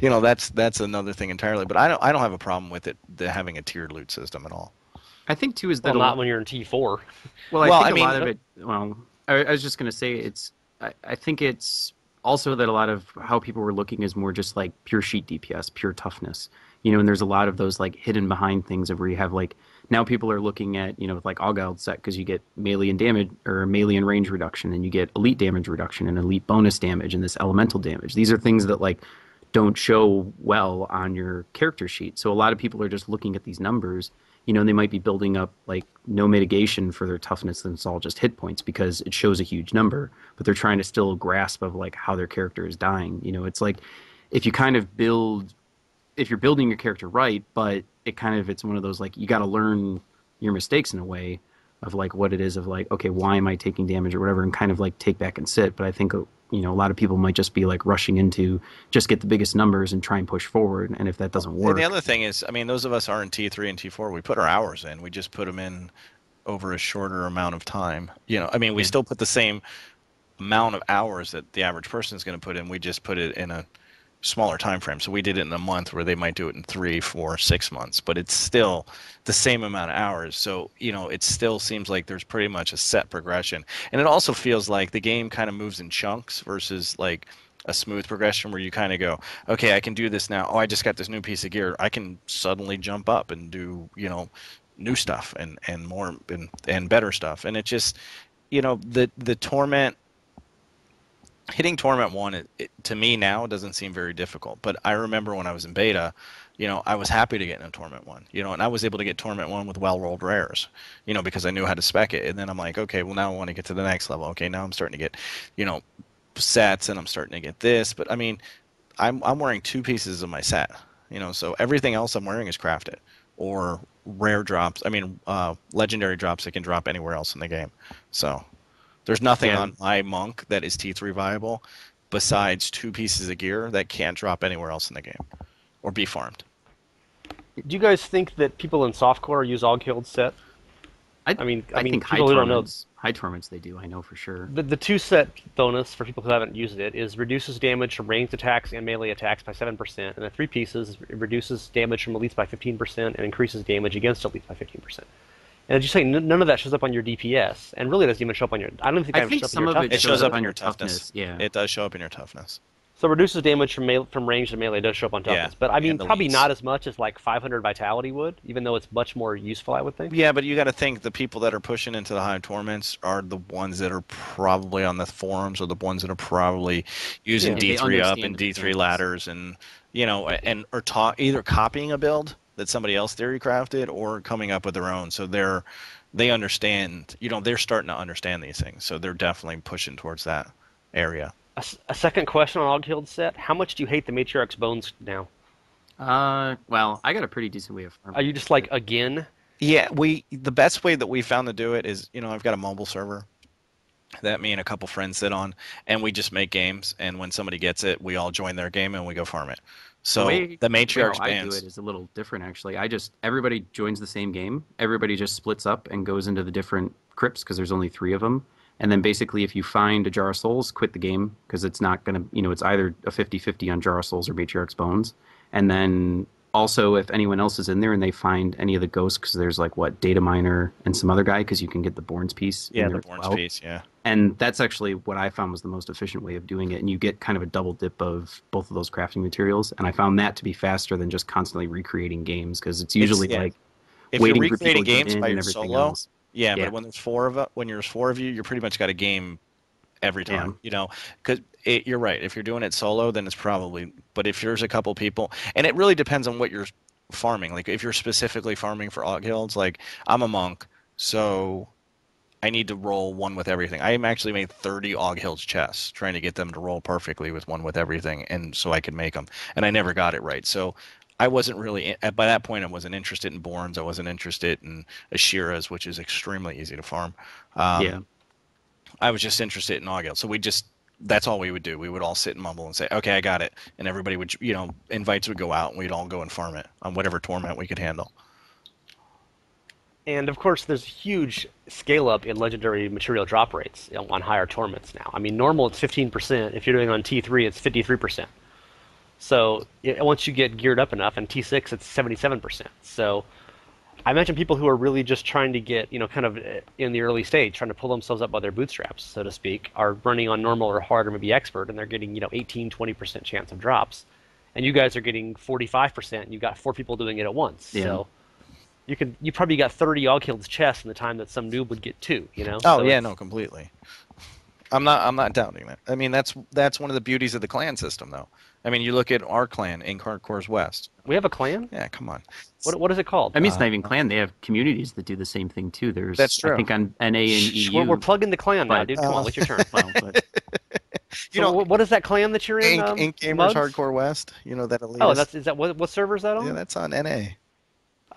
that's another thing entirely. But I don't have a problem with it having a tiered loot system at all. I think too is Well, that not when you're in T4. well, I Well, think I a lot mean, of it. Well, I was just gonna say I think it's also that a lot of how people were looking is more just like pure sheet DPS, pure toughness. And there's a lot of those like hidden behind things of where you have like now people are looking at like Oghild set because you get melee and damage or melee and range reduction, and you get elite damage reduction and elite bonus damage and this elemental damage. These are things that like don't show well on your character sheet. So a lot of people are just looking at these numbers, and they might be building up like no mitigation for their toughness, and it's all just hit points because it shows a huge number, but they're trying to still grasp of like how their character is dying. It's like if you kind of build, if you're building your character right, but it's one of those like you got to learn your mistakes in a way of like what it is of like, okay, why am I taking damage or whatever, and kind of like take back and sit. But I think a lot of people might just be like rushing into just get the biggest numbers and try and push forward, and if that doesn't And work, the other thing is, I mean, those of us are in T3 and T4. We put our hours in. We just put them in over a shorter amount of time. I mean, we yeah. still put the same amount of hours that the average person is going to put in. We just put it in a smaller time frame. So we did it in a month where they might do it in 3, 4, 6 months, but it's still the same amount of hours. So, it still seems like there's pretty much a set progression. And it also feels like the game kind of moves in chunks versus like a smooth progression where you kind of go, okay, I can do this now. Oh, I just got this new piece of gear. I can suddenly jump up and do, new stuff and more and better stuff. And it just, the torment, hitting Torment 1, to me now doesn't seem very difficult. But I remember when I was in beta, I was happy to get into Torment 1, and I was able to get Torment 1 with well-rolled rares, because I knew how to spec it. And then I'm like, okay, well, now I want to get to the next level. Okay, now I'm starting to get, sets, and I'm starting to get this. But I mean, I'm wearing 2 pieces of my set, so everything else I'm wearing is crafted or rare drops. I mean, legendary drops that can drop anywhere else in the game. So there's nothing Yeah. on my monk that is T3 viable besides 2 pieces of gear that can't drop anywhere else in the game or be farmed. Do you guys think that people in softcore use Oghild set? I think people who don't know, high torments they do. I know for sure. the 2 set bonus for people who haven't used it is reduces damage from ranged attacks and melee attacks by 7%, and the 3 pieces it reduces damage from elites by 15% and increases damage against elites by 15%. And as you say, none of that shows up on your DPS, and really doesn't even show up on your. I don't think I that think shows up some in of your it toughness. It shows up in your toughness. Yeah. It does show up in your toughness. So reduces damage from range to melee does show up on toughness, Yeah, but I mean and probably elites. not as much as like 500 vitality would, even though it's much more useful, I would think. Yeah, but you got to think the people that are pushing into the high torments are the ones that are probably on the forums or the ones that are probably using Yeah. They D3 up understand and the D3 mechanics. ladders and or either copying a build that somebody else theory crafted or coming up with their own. So they understand, they're starting to understand these things. So they're definitely pushing towards that area. A second question on Oghild set: how much do you hate the Matriarch's bones now? Well, I got a pretty decent way of Are farming. you just like again? Yeah, the best way that we found to do it is, I've got a mobile server that me and a couple friends sit on, and we just make games, and when somebody gets it, we all join their game and we go farm it. The So way the how Matriarch's I do bands. it is a little different actually. Everybody joins the same game. Everybody just splits up and goes into the different crypts because there's only 3 of them. And then basically if you find a jar of souls, quit the game because it's not going to, it's either a 50-50 on jar of souls or Matriarch's bones. And then Also, if anyone else is in there and they find any of the ghosts, because there's like what data miner and some other guy, because you can get the Born's piece in Yeah, there the as Born's well. piece. Yeah. And that's actually what I found was the most efficient way of doing it. And you get kind of a double dip of both of those crafting materials. And I found that to be faster than just constantly recreating games because it's It's usually yeah. like If you're waiting for people recreating to get games in by and your everything solo, else. yeah, Yeah. but when there's four of you, you pretty much got a game every Yeah. time, because you're right. If you're doing it solo, then it's probably. But if there's a couple people, and it really depends on what you're farming. Like if you're specifically farming for Aug Guilds, like I'm a monk, so I need to roll one with everything. I actually made 30 Og Hills chests, trying to get them to roll perfectly with one with everything, and so I could make them. And I never got it right. So I wasn't really by that point. I wasn't interested in Borns. I wasn't interested in Ashiras, which is extremely easy to farm. Yeah. I was just interested in Og Hills. So that's all we would do. We would all sit and mumble and say, "Okay, I got it," and everybody would, invites would go out, and we'd all go and farm it on whatever torment we could handle. And of course, there's huge scale up in legendary material drop rates on higher torments now. I mean, normal it's 15%. If you're doing on T3, it's 53%. So once you get geared up enough, and T6 it's 77%. So I imagine people who are really just trying to get, kind of in the early stage, trying to pull themselves up by their bootstraps, so to speak, are running on normal or hard or maybe expert, and they're getting, 18, 20% chance of drops. And you guys are getting 45%, and you've got four people doing it at once. Yeah. So you probably got 30 Ogkill's chests in the time that some noob would get two. Oh So yeah, it's no, completely. I'm not doubting that. I mean, that's one of the beauties of the clan system, though. I mean, you look at our clan in Hardcore's West. we have a clan. Yeah, come on. What is it called? I mean, it's not even clan. They have communities that do the same thing too. That's There's, I true. think, on NA and We're EU. plugging the clan now, But dude. Come on, what's your turn? well, but You So know, what is that clan that you're in, Ink Gamers Muggs? Hardcore West. You know that Oh, elitist. is that what server is that Yeah, on? that's on NA.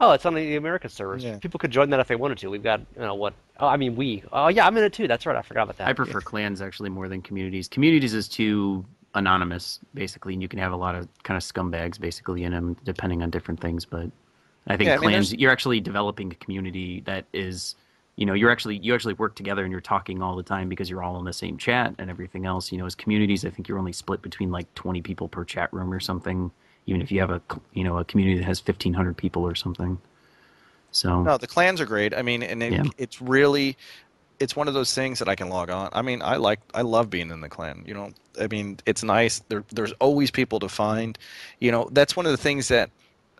Oh, it's on the American servers. Yeah. People could join that if they wanted to. We've got, what? Oh, I mean, we. Oh, yeah, I'm in it too. That's right. I forgot about I that. prefer clans actually more than communities. Communities is too anonymous, basically, and you can have a lot of kind of scumbags basically in them, depending on different things. But I Yeah, think I mean, clans, you're actually developing a community that is, you actually work together and you're talking all the time because you're all in the same chat and everything else. As communities, I think you're only split between like 20 people per chat room or something. Even if you have a community that has 1,500 people or something. So no, the clans are great. I mean, and yeah, it's one of those things that I can log on. I mean, I love being in the clan. I mean, it's nice. There's always people to find. That's one of the things that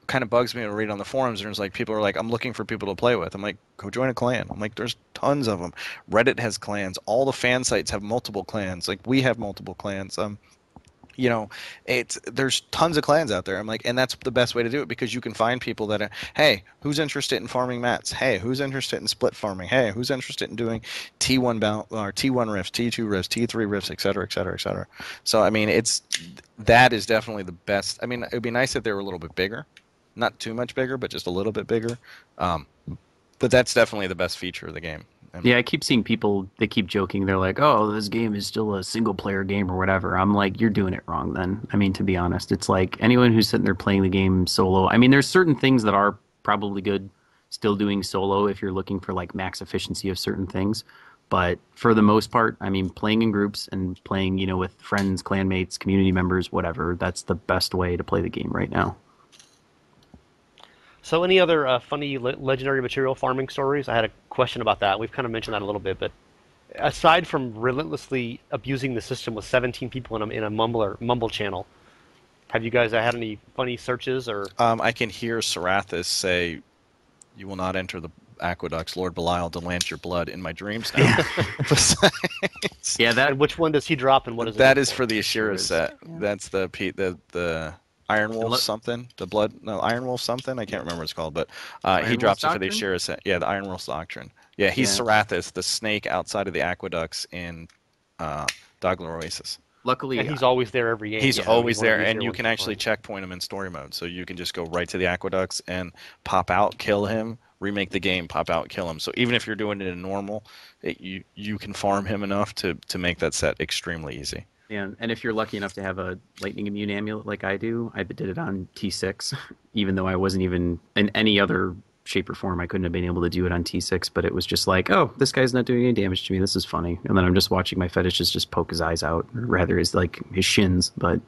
kind of bugs me to read on the forums. There's like people are like, I'm looking for people to play with. I'm like, go join a clan. I'm like, there's tons of them. Reddit has clans. All the fan sites have multiple clans. Like we have multiple clans. You know, there's tons of clans out there. I'm like, and that's the best way to do it because you can find people that are, hey, who's interested in farming mats? Hey, who's interested in split farming? Hey, who's interested in doing T1 or T1 rifts, T2 rifts, T3 rifts, et cetera, et cetera, et cetera. So I mean, that is definitely the best. I mean, it would be nice if they were a little bit bigger, not too much bigger, but just a little bit bigger. Um, but that's definitely the best feature of the game. I mean, yeah, I keep seeing people, they keep joking. They're like, oh, this game is still a single player game or whatever. I'm like, you're doing it wrong then. I mean, to be honest, it's like anyone who's sitting there playing the game solo. I mean, there's certain things that are probably good still doing solo if you're looking for like max efficiency of certain things. But for the most part, I mean, playing in groups and playing, with friends, clanmates, community members, whatever, that's the best way to play the game right now. So any other funny legendary material farming stories? I had a question about that. We've kind of mentioned that a little bit, but aside from relentlessly abusing the system with 17 people in a mumble channel, have you guys had any funny searches or? I can hear Sarathis say, "You will not enter the aqueducts, Lord Belial, to lance your blood in my dreams now." Besides, Yeah, And which one does he drop, and what is it that good is for? for the Ashira is. set. Yeah. That's the Iron Wolf something, the blood, no, Iron Wolf something. I can't remember what it's called, but he Iron Wolf's drops it for the Doctrine? Ashira set. Yeah, the Iron Wolf doctrine. Yeah, he's Yeah. Sarathis, the snake outside of the aqueducts in Daglar Oasis. And Luckily, he's always there every game, He's so always he's one of there, the and easier you ones can to actually find. checkpoint him in story mode. So you can just go right to the aqueducts and pop out, kill him, remake the game, pop out, kill him. So even if you're doing it in normal, you can farm him enough to make that set extremely easy. and if you're lucky enough to have a lightning immune amulet like I do, I did it on T6, even though I wasn't even in any other shape or form I couldn't have been able to do it on T6, but it was just like, oh, this guy's not doing any damage to me. This is funny. And then I'm just watching my fetishes just poke his eyes out, or rather his shins. But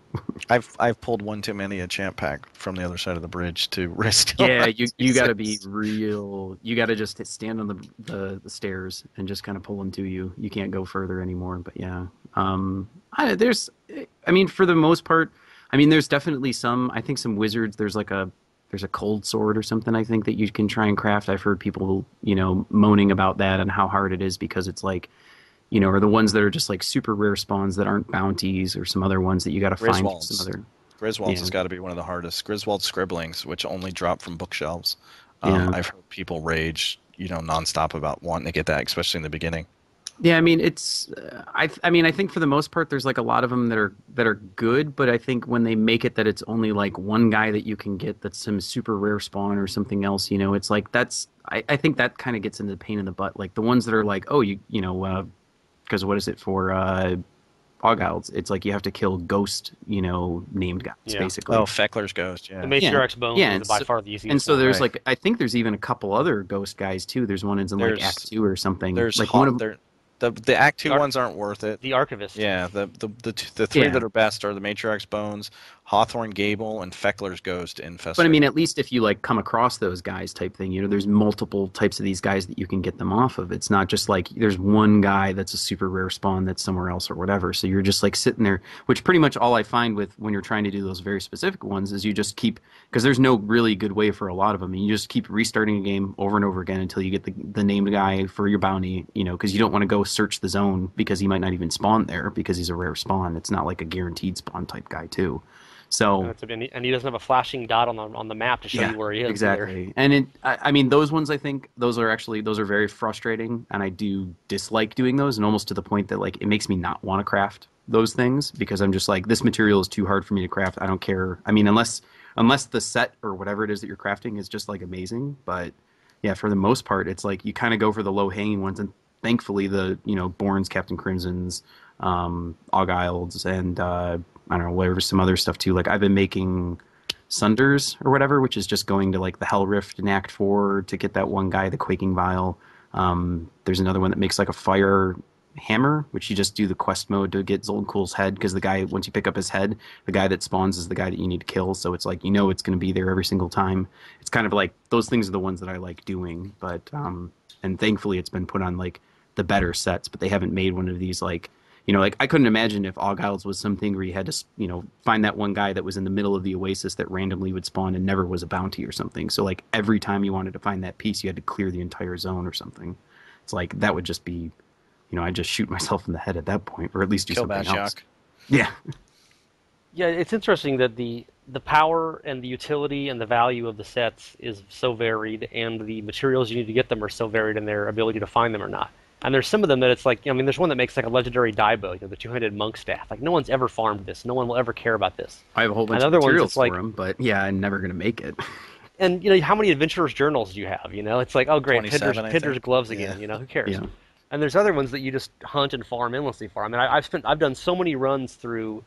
I've pulled one too many a champ pack from the other side of the bridge to risk. yeah, you got to be real. You got to just stand on the stairs and just kind of pull them to you. You can't go further anymore. But yeah, I mean, for the most part, I mean, there's definitely some. I think some wizards. There's a cold sword or something. I think that you can try and craft. I've heard people, moaning about that and how hard it is because it's like, or the ones that are just like super rare spawns that aren't bounties, or some other ones that you got to find some other. Griswolds has got to be one of the hardest. Griswold scribblings, which only drop from bookshelves. Yeah. I've heard people rage, nonstop about wanting to get that, especially in the beginning. Yeah, I mean it's. I mean I think for the most part there's like a lot of them that are good, but I think when they make it that it's only like one guy that you can get that's some super rare spawn or something else, it's like that's. I think that kind of gets into the pain in the butt. Like the ones that are like, oh, because what is it for Ogilds? It's like you have to kill ghost, named guys basically. Oh, Feckler's ghost, yeah. The Matriarch's Bones is by far the easiest. And so there's like I think there's even a couple other ghost guys too. There's one in like Act 2 or something. There's like one of the Act 2 ones aren't worth it. The Archivist. Yeah, the three that are best are the Matriarch's Bones, Hawthorne Gable, and Feckler's Ghost in Fester. But I mean, at least if you like come across those guys type thing, there's multiple types of these guys that you can get them off of. It's not just like there's one guy that's a super rare spawn that's somewhere else or whatever. So you're just like sitting there, which pretty much all I find with when you're trying to do those very specific ones is you just keep, because there's no really good way for a lot of them. And you just keep restarting a game over and over again until you get the named guy for your bounty, because you don't want to go search the zone because he might not even spawn there because he's a rare spawn. It's not like a guaranteed spawn type guy too. So and he doesn't have a flashing dot on the map to show you where he is. Exactly. And I mean those ones, I think those are very frustrating, and I do dislike doing those, and almost to the point that like it makes me not want to craft those things because I'm just like, this material is too hard for me to craft. I don't care. I mean, unless the set or whatever it is that you're crafting is just like amazing. But yeah, for the most part, it's like you kind of go for the low hanging ones, and thankfully the Borns, Captain Crimsons, Ogilds, and I don't know, whatever, some other stuff too. Like I've been making Sunders or whatever, which is just going to like the Hell Rift in Act 4 to get that one guy, the Quaking Vial. There's another one that makes like a fire hammer, which you just do the quest mode to get Zolnkuhl's head, because the guy, once you pick up his head, the guy that spawns is the guy that you need to kill. So it's like, it's going to be there every single time. It's kind of like, those things are the ones that I like doing. But, and thankfully it's been put on like the better sets, but they haven't made one of these like, like I couldn't imagine if Ogilds was something where you had to, find that one guy that was in the middle of the oasis that randomly would spawn and never was a bounty or something. So like every time you wanted to find that piece, you had to clear the entire zone or something. It's like, that would just be, I'd just shoot myself in the head at that point, or at least do something else. Yeah. Yeah, it's interesting that the power and the utility and the value of the sets is so varied, and the materials you need to get them are so varied in their ability to find them or not. And there's some of them that it's like, there's one that makes like a legendary Diablo, the two-handed monk staff. Like no one's ever farmed this. No one will ever care about this. I have a whole bunch of materials for them, but yeah, I'm never going to make it. And how many adventurer's journals do you have? It's like, oh great, Pinder's gloves again. Who cares? Yeah. And there's other ones that you just hunt and farm endlessly for. I mean, I've done so many runs through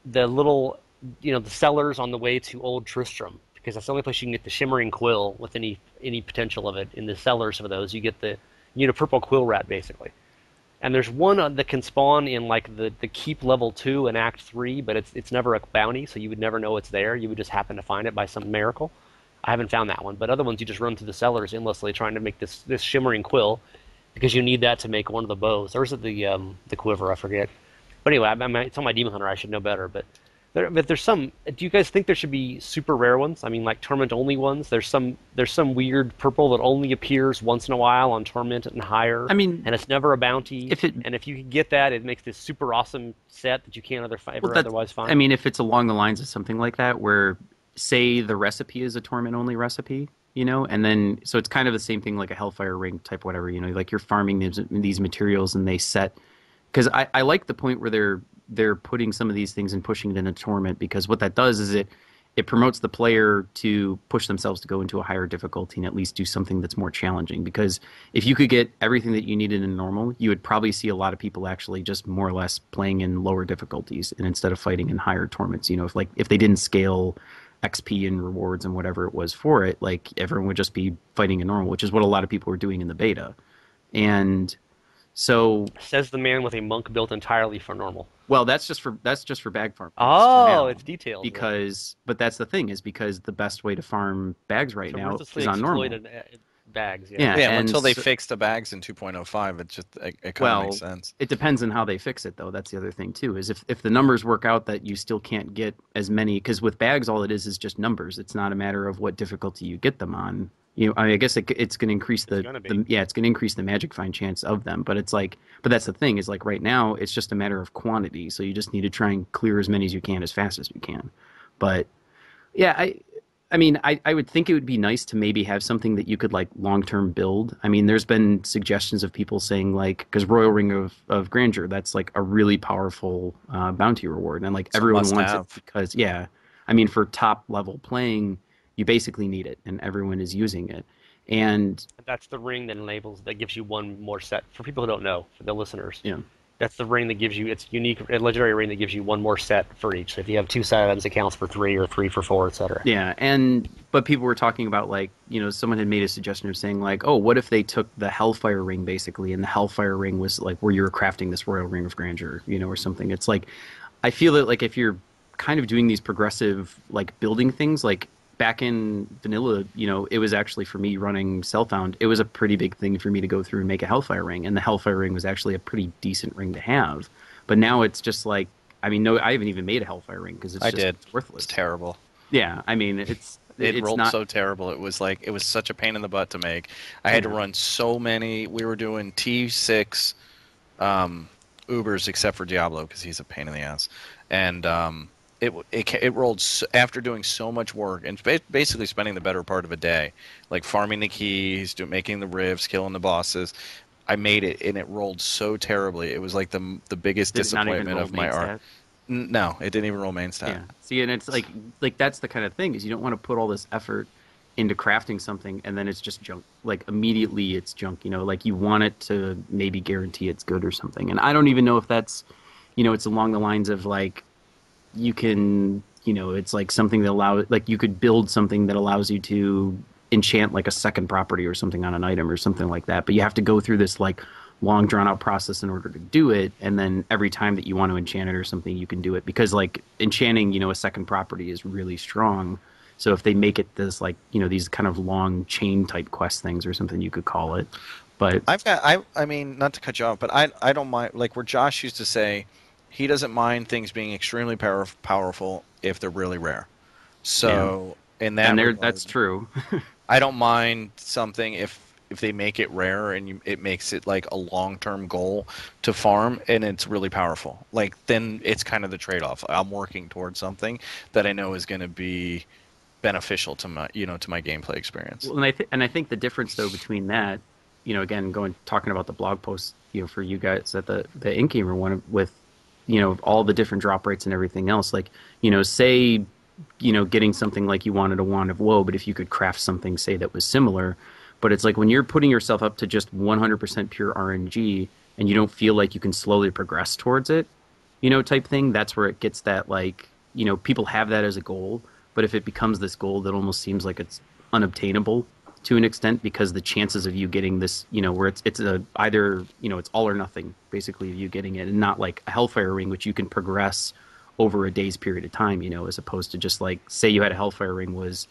the little, the cellars on the way to Old Tristram, because that's the only place you can get the shimmering quill with any potential of it. In the cellars for those, you get the purple quill rat basically. And there's one that can spawn in like the keep level 2 in Act 3, but it's never a bounty, so you would never know it's there. You would just happen to find it by some miracle. I haven't found that one, but other ones you just run through the cellars endlessly trying to make this shimmering quill, because you need that to make one of the bows. Or is it the quiver? I forget. But anyway, it's on my Demon Hunter. I should know better. But there's some. Do you guys think there should be super rare ones? I mean, like torment-only ones. There's some weird purple that only appears once in a while on Torment and higher. I mean, and it's never a bounty. And if you can get that, it makes this super awesome set that you can't otherwise find. I mean, if it's along the lines of something like that, where say the recipe is a torment-only recipe, and then so it's kind of the same thing like a Hellfire Ring type whatever, like you're farming these materials and they set, because I like the point where they're putting some of these things and pushing it into torment, because what that does is it promotes the player to push themselves to go into a higher difficulty and at least do something that's more challenging. Because if you could get everything that you needed in normal, you would probably see a lot of people actually just more or less playing in lower difficulties and instead of fighting in higher torments. If they didn't scale XP and rewards and whatever it was for it, like everyone would just be fighting in normal, which is what a lot of people were doing in the beta. And so, Says the man with a monk built entirely for normal. well, that's just for bag farm players for Oh, now. it's details then. But that's the thing is because the best way to farm bags right To now ruthlessly is on normal. exploit bags, yeah. Yeah, Yeah, and until they so, fix the bags in 2.05, it kind of makes well, sense. it depends on how they fix it, though. That's the other thing too. Is if the numbers work out that you still can't get as many, because with bags, all it is just numbers. It's not a matter of what difficulty you get them on. I guess it's going to increase It's gonna be. it's going to increase the magic find chance of them. But it's like, but that's the thing is like right now, it's just a matter of quantity. So you just need to try and clear as many as you can as fast as you can. But yeah, I mean, I would think it would be nice to maybe have something that you could like long term build. I mean, there's been suggestions of people saying like, because Royal Ring of Grandeur, that's like a really powerful bounty reward, and like It's a everyone wants must-have. it because yeah, I mean, for top level playing, you basically need it, and everyone is using it, and That's the ring that gives you one more set. For people who don't know, for the listeners, you know, that's the ring that gives you, it's unique, a legendary ring that gives you one more set for each. So if you have two set items, it counts for three or three for four, etc. yeah, and but people were talking about like someone had made a suggestion of saying like, oh, what if they took the Hellfire Ring basically, and the Hellfire Ring was like where you were crafting this Royal Ring of Grandeur, or something. It's like I feel that like if you're kind of doing these progressive like building things like back in vanilla, it was actually for me running Cellfound, it was a pretty big thing for me to go through and make a Hellfire Ring, and the Hellfire Ring was actually a pretty decent ring to have. But now it's just like, I mean, no, I haven't even made a Hellfire Ring because I did. it's worthless. It's terrible. Yeah, I mean, It it's rolled not. so terrible. It was such a pain in the butt to make. I had to Yeah. run so many. We were doing T6 Ubers except for Diablo because he's a pain in the ass. And it rolled after doing so much work and basically spending the better part of a day, like farming the keys, making the rifts, killing the bosses. I made it and it rolled so terribly. It was like the biggest Did it not even disappointment roll of my main art. stat? No, it didn't even roll main stat. Yeah. See, and it's like that's the kind of thing is you don't want to put all this effort into crafting something and then it's just junk. Like immediately it's junk. Like you want it to maybe guarantee it's good or something. And I don't even know if that's, it's along the lines of like you can, it's like something that allows like you could build something that allows you to enchant like a second property or something on an item or something like that. But you have to go through this like long drawn out process in order to do it, and then every time that you want to enchant it or something you can do it because like enchanting a second property is really strong. So if they make it this like these kind of long chain type quest things or something you could call it. But I mean, not to cut you off, but I don't mind, like where Josh used to say he doesn't mind things being extremely powerful if they're really rare. So in that and there regard, that's true. I don't mind something if they make it rare and it makes it like a long-term goal to farm and it's really powerful. Like then it's kind of the trade-off. I'm working towards something that I know is going to be beneficial to my to my gameplay experience. Well, and I think the difference though between that, again talking about the blog post, for you guys at the Ink Gamer one with, all the different drop rates and everything else, like, say, getting something like you wanted a Wand of Woe, but if you could craft something, say that was similar, but it's like when you're putting yourself up to just 100% pure RNG and you don't feel like you can slowly progress towards it, type thing, that's where it gets that like, people have that as a goal, but if it becomes this goal that almost seems like it's unobtainable to an extent because the chances of you getting this, where it's a either, it's all or nothing basically of you getting it, and not like a Hellfire Ring which you can progress over a day's period of time, as opposed to just like say you had a Hellfire Ring was,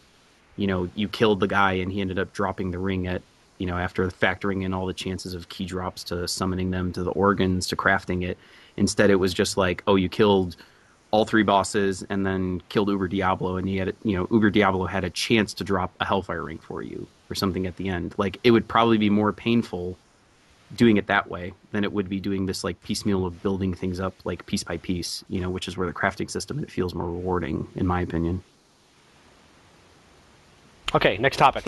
you killed the guy and he ended up dropping the ring at, after factoring in all the chances of key drops to summoning them to the organs to crafting it. Instead, it was just like, oh, you killed all three bosses and then killed Uber Diablo, and you had, Uber Diablo had a chance to drop a Hellfire Ring for you or something at the end. Like it would probably be more painful doing it that way than it would be doing this like piecemeal of building things up like piece by piece, which is where the crafting system it feels more rewarding in my opinion. Okay, next topic.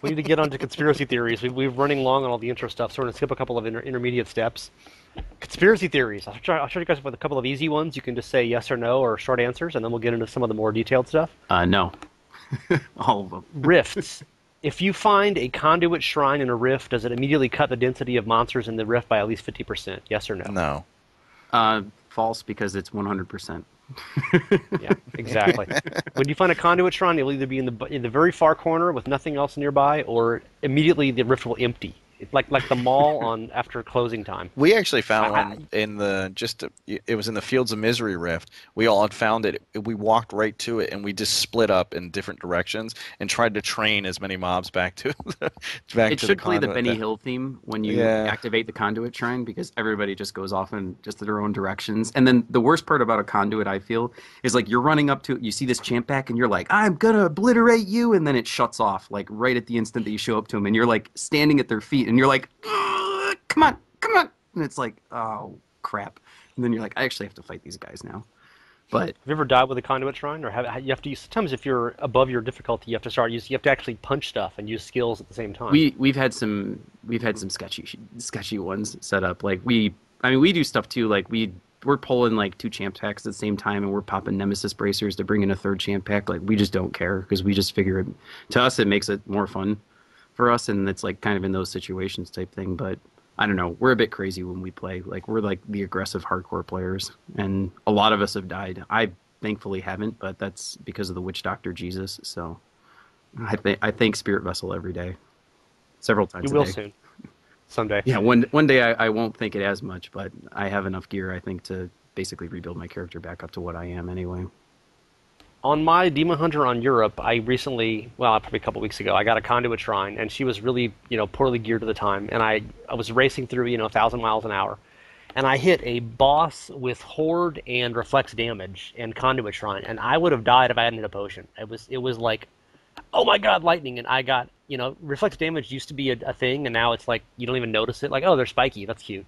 We need to get on to conspiracy theories. We're running long on all the intro stuff, so we're going to skip a couple of intermediate steps. Conspiracy theories. I'll show you guys with a couple of easy ones. You can just say yes or no or short answers, and then we'll get into some of the more detailed stuff. No. All of them. Rifts. If you find a conduit shrine in a rift, does it immediately cut the density of monsters in the rift by at least 50%? Yes or no? No. False, because it's 100%. Yeah, exactly. When you find a conduit shrine, you'll either be in the very far corner with nothing else nearby, or immediately the rift will empty. It's like the mall on after closing time. We actually found I, one in the it was in the Fields of Misery rift. We all had found it. We walked right to it and we just split up in different directions and tried to train as many mobs back to back It to the should play the conduit. Benny Hill theme when you Yeah. activate the conduit shrine because everybody just goes off in just their own directions. And then the worst part about a conduit, I feel, is like you're running up to it, you see this champ back, and you're like, I'm gonna obliterate you, and then it shuts off like right at the instant that you show up to him, and you're like standing at their feet, and you're like, come on, come on, and it's like, oh crap, and then you're like, I actually have to fight these guys now. But have you ever died with a conduit shrine, or you have to use? Sometimes if you're above your difficulty, you have to actually punch stuff and use skills at the same time. we've had some sketchy ones set up. Like I mean we do stuff too. Like we're pulling like two champ packs at the same time, and we're popping nemesis bracers to bring in a third champ pack. Like we just don't care because we just figure it, to us it makes it more fun for us, and it's like kind of in those situations type thing. But I don't know, we're a bit crazy when we play. Like we're like the aggressive hardcore players, and a lot of us have died. I thankfully haven't, but that's because of the witch doctor Jesus. So I thank Spirit Vessel every day, several You times a will day. soon, someday. Yeah, one day I won't think it as much, but I have enough gear I think to basically rebuild my character back up to what I am anyway. On my Demon Hunter on Europe, I recently, well, probably a couple weeks ago, I got a conduit shrine, and she was really, poorly geared at the time, and I was racing through, 1,000 miles an hour, and I hit a boss with horde and reflex damage and conduit shrine, and I would have died if I hadn't hit a potion. It was like, oh my god, lightning, and I got, reflex damage used to be a thing, and now it's like you don't even notice it. Like, oh, they're spiky, that's cute.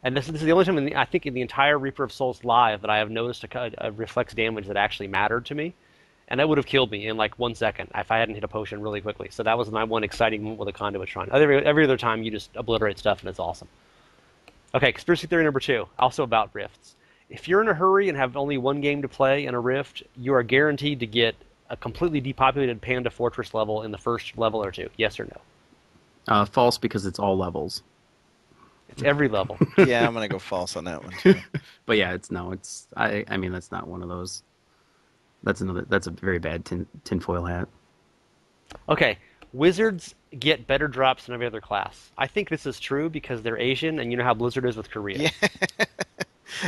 And this is the only time I think in the entire Reaper of Souls live that I have noticed a reflex damage that actually mattered to me, and that would have killed me in like 1 second if I hadn't hit a potion really quickly. So that was my one exciting moment with a conduit shrine. Every other time you just obliterate stuff and it's awesome. Okay, conspiracy theory number 2, also about rifts. If you're in a hurry and have only one game to play in a rift, you are guaranteed to get a completely depopulated Panda Fortress level in the first level or two. Yes or no? False because it's all levels. It's every level. Yeah, I'm gonna go false on that one too. But yeah, I mean that's not one of those. That's a very bad tinfoil hat. Okay, wizards get better drops than every other class. I think this is true because they're Asian, and you know how Blizzard is with Korea. Yeah.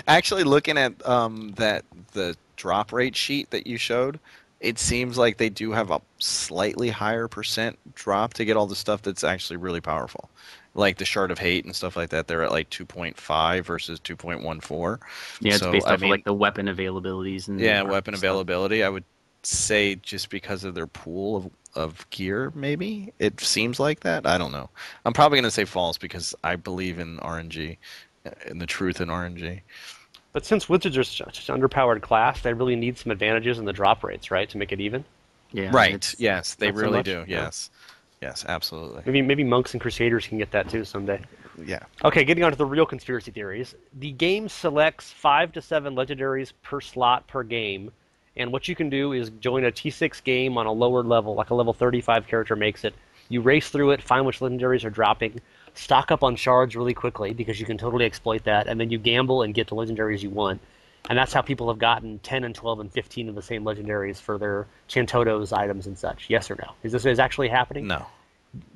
Actually, looking at the drop rate sheet that you showed, it seems like they do have a slightly higher percent drop to get all the stuff that's actually really powerful. Like the Shard of Hate and stuff like that, they're at like 2.5 versus 2.14. Yeah, it's So, based I off of mean, like the weapon availabilities and yeah, art weapon stuff. availability, I would say just because of their pool of gear, maybe. It seems like that. I don't know. I'm probably going to say false because I believe in RNG, in the truth in RNG. But since wizards are such an underpowered class, they really need some advantages in the drop rates, right, to make it even. Yeah, Right. Yes, they Not so really much? do. Yeah. Yes. Yes, absolutely. Maybe monks and crusaders can get that too someday. Yeah. Okay, getting on to the real conspiracy theories. The game selects 5 to 7 legendaries per slot per game, and what you can do is join a T6 game on a lower level, like a level 35 character makes it. You race through it, find which legendaries are dropping, stock up on shards really quickly because you can totally exploit that, and then you gamble and get the legendaries you want. And that's how people have gotten 10 and 12 and 15 of the same legendaries for their Chantotos items and such. Yes or no? Is this actually happening? No.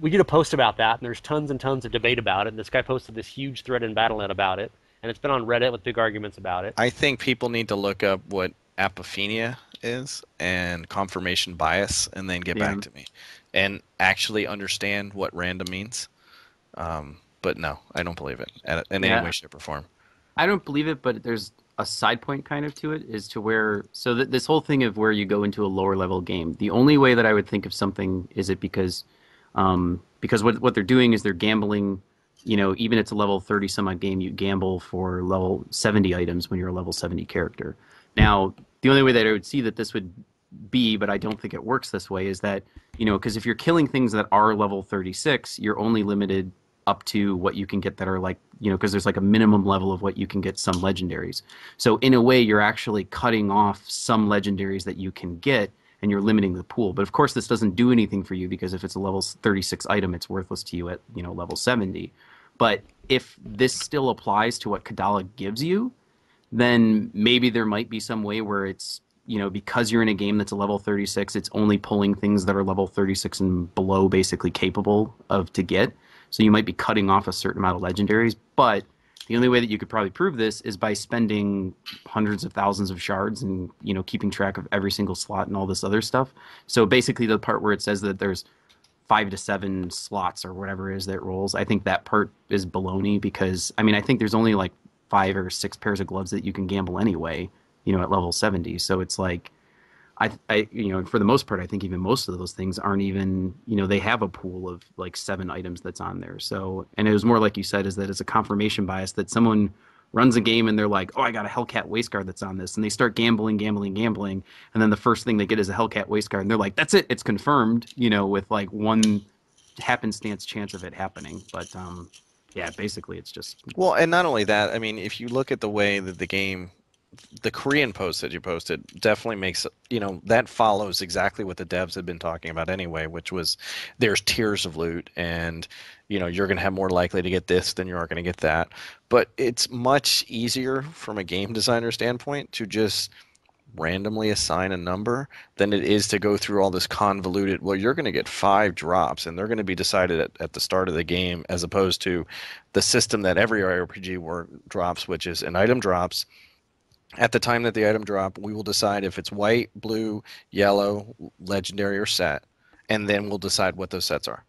We did a post about that, and there's tons and tons of debate about it. And this guy posted this huge thread in Battle.net about it, and it's been on Reddit with big arguments about it. I think people need to look up what apophenia is and confirmation bias and then get yeah. back to me and actually understand what random means. But no, I don't believe it in any way, shape, or form. I don't believe it, but there's a side point kind of to it is to where so that this whole thing of where you go into a lower level game. The only way that I would think of something is it because what they're doing is they're gambling. Even it's a level 30 some odd game, you gamble for level 70 items when you're a level 70 character. Now, the only way that I would see that this would be, but I don't think it works this way, is that, because if you're killing things that are level 36, you're only limited up to what you can get that are like, because there's like a minimum level of what you can get some legendaries. So in a way, you're actually cutting off some legendaries that you can get, and you're limiting the pool. But of course, this doesn't do anything for you because if it's a level 36 item, it's worthless to you at level 70. But if this still applies to what Kadala gives you, then maybe there might be some way where it's, because you're in a game that's a level 36, it's only pulling things that are level 36 and below basically capable of to get. So you might be cutting off a certain amount of legendaries, but the only way that you could probably prove this is by spending hundreds of thousands of shards and, keeping track of every single slot and all this other stuff. So basically the part where it says that there's 5 to 7 slots or whatever it is that rolls, I think that part is baloney because, I think there's only like 5 or 6 pairs of gloves that you can gamble anyway, at level 70. So it's like, for the most part, I think even most of those things aren't even, they have a pool of like 7 items that's on there. So, and it was more like you said, is that it's a confirmation bias that someone runs a game and they're like, oh, I got a Hellcat waistguard that's on this. And they start gambling. And then the first thing they get is a Hellcat waistguard. And they're like, that's it. It's confirmed, with like one happenstance chance of it happening. But, yeah, basically it's just. Well, and not only that, I mean, if you look at the way that the Korean post that you posted definitely makes, that follows exactly what the devs had been talking about anyway, which was there's tiers of loot and, you're going to have more likely to get this than you are going to get that. But it's much easier from a game designer standpoint to just randomly assign a number than it is to go through all this convoluted, well, you're going to get 5 drops and they're going to be decided at the start of the game, as opposed to the system that every RPG drops, which is an item drops. At the time that the item drop, we will decide if it's white, blue, yellow, legendary, or set, and then we'll decide what those sets are.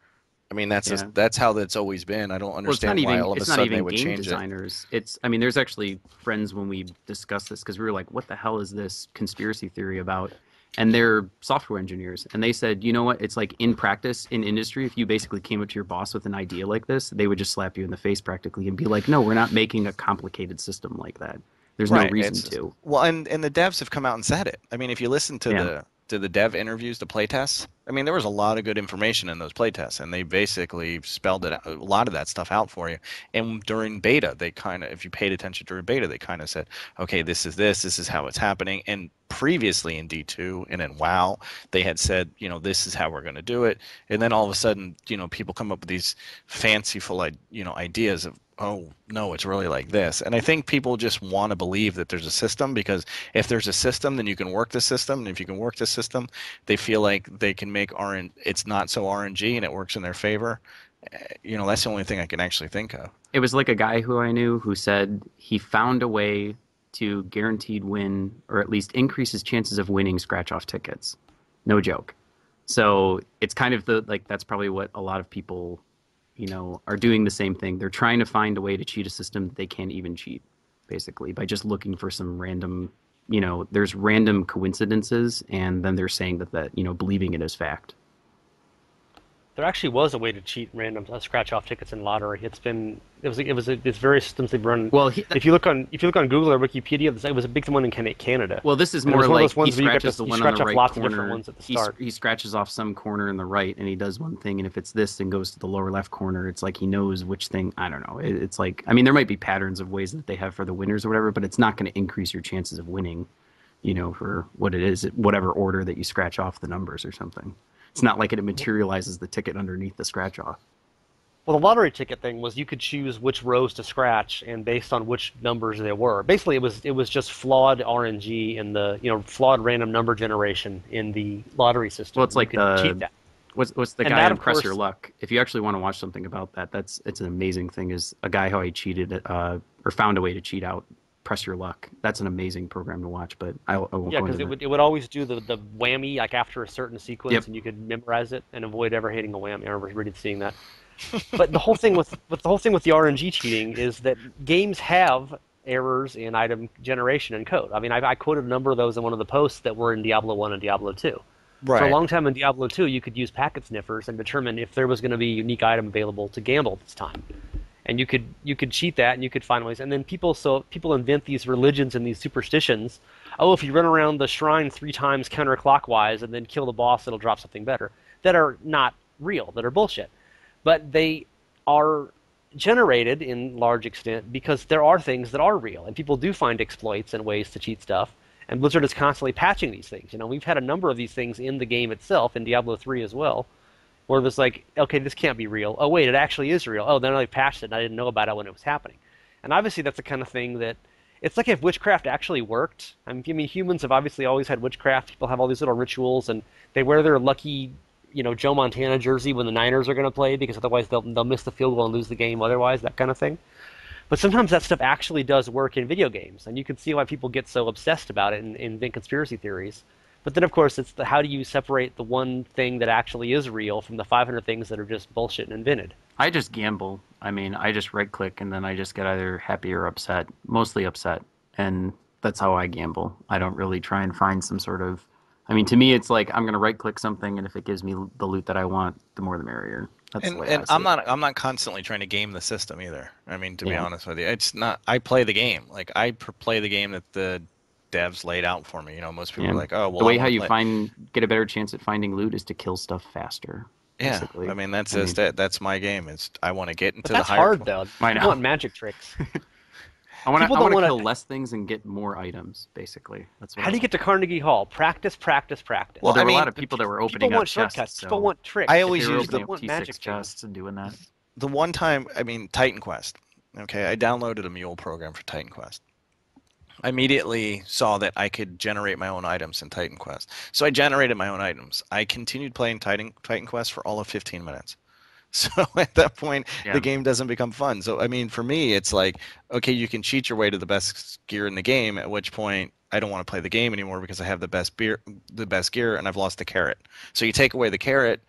I mean, that's how that's always been. I don't understand why all of a sudden they would change it. It's not even game designers. There's actually friends when we discussed this because we were like, what the hell is this conspiracy theory about? And they're software engineers. And they said, you know what? It's like in practice, in industry, if you basically came up to your boss with an idea like this, they would just slap you in the face practically and be like, no, we're not making a complicated system like that. There's no reason to. Well, and the devs have come out and said it. I mean, if you listen to the dev interviews, the playtests, I mean, there was a lot of good information in those playtests, and they basically spelled a lot of that stuff out for you. And during beta, they kind of, if you paid attention during beta, they kind of said, okay, this is how it's happening. And previously in D2 and in WoW, they had said, this is how we're going to do it. And then all of a sudden, people come up with these fanciful, ideas of, oh, no, it's really like this. And I think people just want to believe that there's a system, because if there's a system, then you can work the system. And if you can work the system, they feel like they can make it's not so RNG and it works in their favor. That's the only thing I can actually think of. It was like a guy who I knew who said he found a way to guaranteed win, or at least increase his chances of winning scratch-off tickets. No joke. So it's kind of that's probably what a lot of people are doing the same thing. They're trying to find a way to cheat a system that they can't even cheat, basically, by just looking for some random, there's random coincidences, and then they're saying that believing it is fact. There actually was a way to cheat random scratch-off tickets in lottery. It's very systemically run. Well, if you look on Google or Wikipedia, it was a big one in Canada. Well, this is more like he scratches the one on the right lots corner. Of different ones at the start. He scratches off some corner in the right, and he does one thing, and if it's this, then goes to the lower left corner. It's like he knows which thing. I don't know. It's like, there might be patterns of ways that they have for the winners or whatever, but it's not going to increase your chances of winning. For what it is, whatever order that you scratch off the numbers or something. It's not like it materializes the ticket underneath the scratch off. Well, the lottery ticket thing was you could choose which rows to scratch, and based on which numbers they were. Basically, it was just flawed RNG in the flawed random number generation in the lottery system. Well, it's like cheat that. What's the guy on Press Your Luck? If you actually want to watch something about that, it's an amazing thing. Is a guy how he cheated or found a way to cheat out Press Your Luck. That's an amazing program to watch, but I won't go into because it would always do the whammy like after a certain sequence, yep. And you could memorize it and avoid ever hitting a whammy. I remember really seeing that. But the whole thing with the RNG cheating is that games have errors in item generation and code. I quoted a number of those in one of the posts that were in Diablo 1 and Diablo 2. Right. For a long time in Diablo 2, you could use packet sniffers and determine if there was going to be a unique item available to gamble this time. And you could cheat that, and you could find ways. And then people invent these religions and these superstitions. Oh, if you run around the shrine 3 times counterclockwise and then kill the boss, it'll drop something better. That are not real. That are bullshit. But they are generated in large extent because there are things that are real, and people do find exploits and ways to cheat stuff. And Blizzard is constantly patching these things. We've had a number of these things in the game itself, in Diablo 3 as well, where it was like, okay, this can't be real. Oh, wait, it actually is real. Oh, then I patched it, and I didn't know about it when it was happening. And obviously that's the kind of thing that It's like if witchcraft actually worked. I mean, humans have obviously always had witchcraft. People have all these little rituals, and they wear their lucky, Joe Montana jersey when the Niners are going to play because otherwise they'll miss the field goal and lose the game. Otherwise, that kind of thing. But sometimes that stuff actually does work in video games, and you can see why people get so obsessed about it and invent conspiracy theories. But then, of course, it's how do you separate the one thing that actually is real from the 500 things that are just bullshit and invented? I just gamble. I mean, I just right click and then I just get either happy or upset, mostly upset. And that's how I gamble. I don't really try and find some sort of. I mean, to me, it's like I'm going to right click something, and if it gives me the loot that I want, the more the merrier. That's the way I And see I'm it. not constantly trying to game the system either. I mean, to be Yeah. honest with you, it's not. I play the game. Like play the game that the devs laid out for me. Most people are Yeah. like, oh The well, I way how want to you play. get a better chance at finding loot is to kill stuff faster, Yeah, I basically. mean that's I just mean, it. That's my game. Is I want to get But into the that's higher. hard, though. I People know. want magic tricks. I People don't want to want kill to. less things and get more items, basically. That's what How I do you want. get to Carnegie Hall? Practice, practice, practice. Well, Well, there I were a lot mean, of people that were People opening up want shortcuts. chests, People so want I tricks. if always they were use People opening the up want T6 magic things. chests and doing that. the one time. I mean, Titan Quest. Okay, I downloaded a mule program for Titan Quest. I immediately saw that I could generate my own items in Titan Quest. So I generated my own items. I continued playing Titan Quest for all of 15 minutes. So at that point, the Yeah. game doesn't become fun. So I mean, for me, it's like, okay, you can cheat your way to the best gear in the game. At which point, I don't want to play the game anymore because I have the best gear, and I've lost the carrot. So you take away the carrot,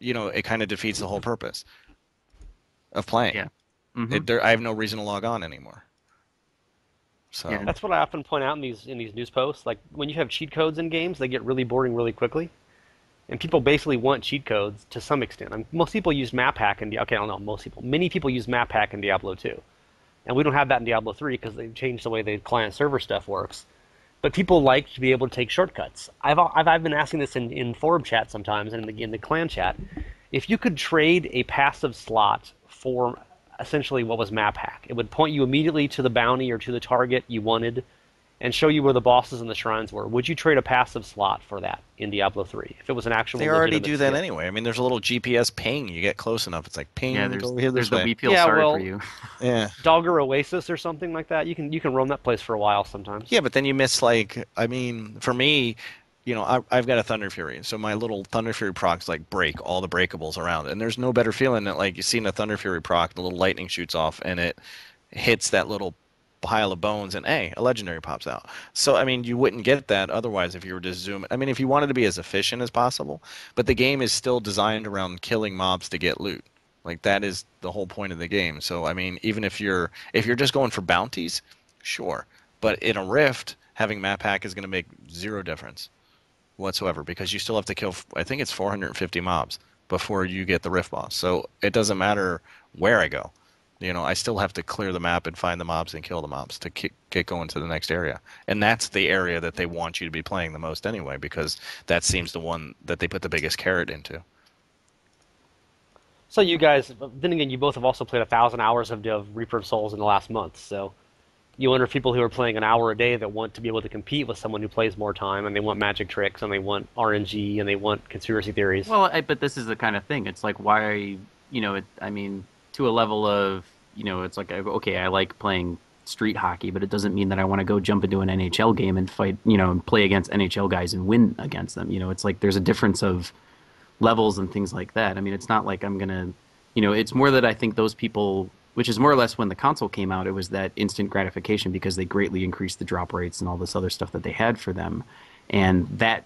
it kind of defeats the whole purpose of playing. Yeah. Hmm. I have no reason to log on anymore. Yeah. So That's what I often point out in these news posts. Like when you have cheat codes in games, they get really boring really quickly. And people basically want cheat codes to some extent. I mean, most people use map hack in okay, I don't know, most people. Many people use map hack in Diablo 2. And we don't have that in Diablo 3 because they've changed the way the client server stuff works. But people like to be able to take shortcuts. I've been asking this in forum chat sometimes and in the clan chat. If you could trade a passive slot for essentially what was map hack, it would point you immediately to the bounty or to the target you wanted and show you where the bosses and the shrines were. Would you trade a passive slot for that in Diablo 3 if it was an actual they already legitimate do that skill? anyway. I mean, there's a little GPS ping. You get close enough, it's like Yeah, ping, go here there's this the way. we feel Yeah, sorry for well, you. Yeah. Dogger Oasis or something like that. You can roam that place for a while sometimes. Yeah, but then you miss like I mean, for me, I've got a Thunder Fury, so my little Thunder Fury procs like break all the breakables around, and there's no better feeling than like you see a Thunder Fury proc, the little lightning shoots off, and it hits that little pile of bones, and hey, a legendary pops out. So I mean, you wouldn't get that otherwise if you were just zoom. I mean, if you wanted to be as efficient as possible, but the game is still designed around killing mobs to get loot. Like that is the whole point of the game. So I mean, even if you're just going for bounties, sure. But in a rift, having map hack is going to make zero difference whatsoever because you still have to kill. I think it's 450 mobs before you get the rift boss. So it doesn't matter where I go. I still have to clear the map and find the mobs and kill the mobs to get going to the next area. And that's the area that they want you to be playing the most anyway because that seems the one that they put the biggest carrot into. So you guys, then again, you both have also played 1,000 hours of Reaper of Souls in the last month. So you wonder if people who are playing an hour a day that want to be able to compete with someone who plays more time and they want magic tricks and they want RNG and they want conspiracy theories. Well, but this is the kind of thing. It's like why, I mean, to a level of, it's like okay, I like playing street hockey, but it doesn't mean that I want to go jump into an NHL game and fight, and play against NHL guys and win against them. It's like there's a difference of levels and things like that. I mean, it's not like I'm gonna, it's more that I think those people, which is more or less when the console came out, it was that instant gratification because they greatly increased the drop rates and all this other stuff that they had for them, and that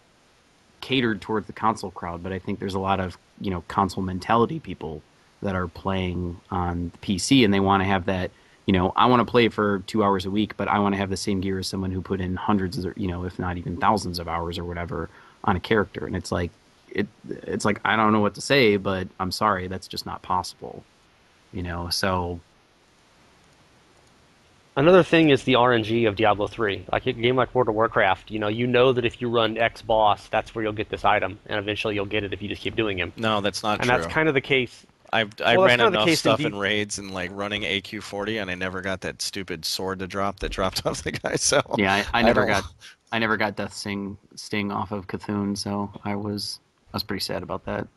catered towards the console crowd. But I think there's a lot of console mentality people that are playing on the PC and they want to have that. I want to play for 2 hours a week, but I want to have the same gear as someone who put in hundreds, or if not even thousands of hours or whatever on a character, and it's like it's like I don't know what to say, but I'm sorry, that's just not possible. So Another thing is the RNG of Diablo 3. Like a game like World of Warcraft, you know that if you run X boss, that's where you'll get this item, and eventually you'll get it if you just keep doing him. No, that's not And that's true. kind of the case. I Well, that's ran kind of the enough case in stuff in raids and like running AQ40, and I never got that stupid sword to drop that dropped off the guy. So yeah, I I never don't. got Death Sting off of Cthulhu, so I was pretty sad about that.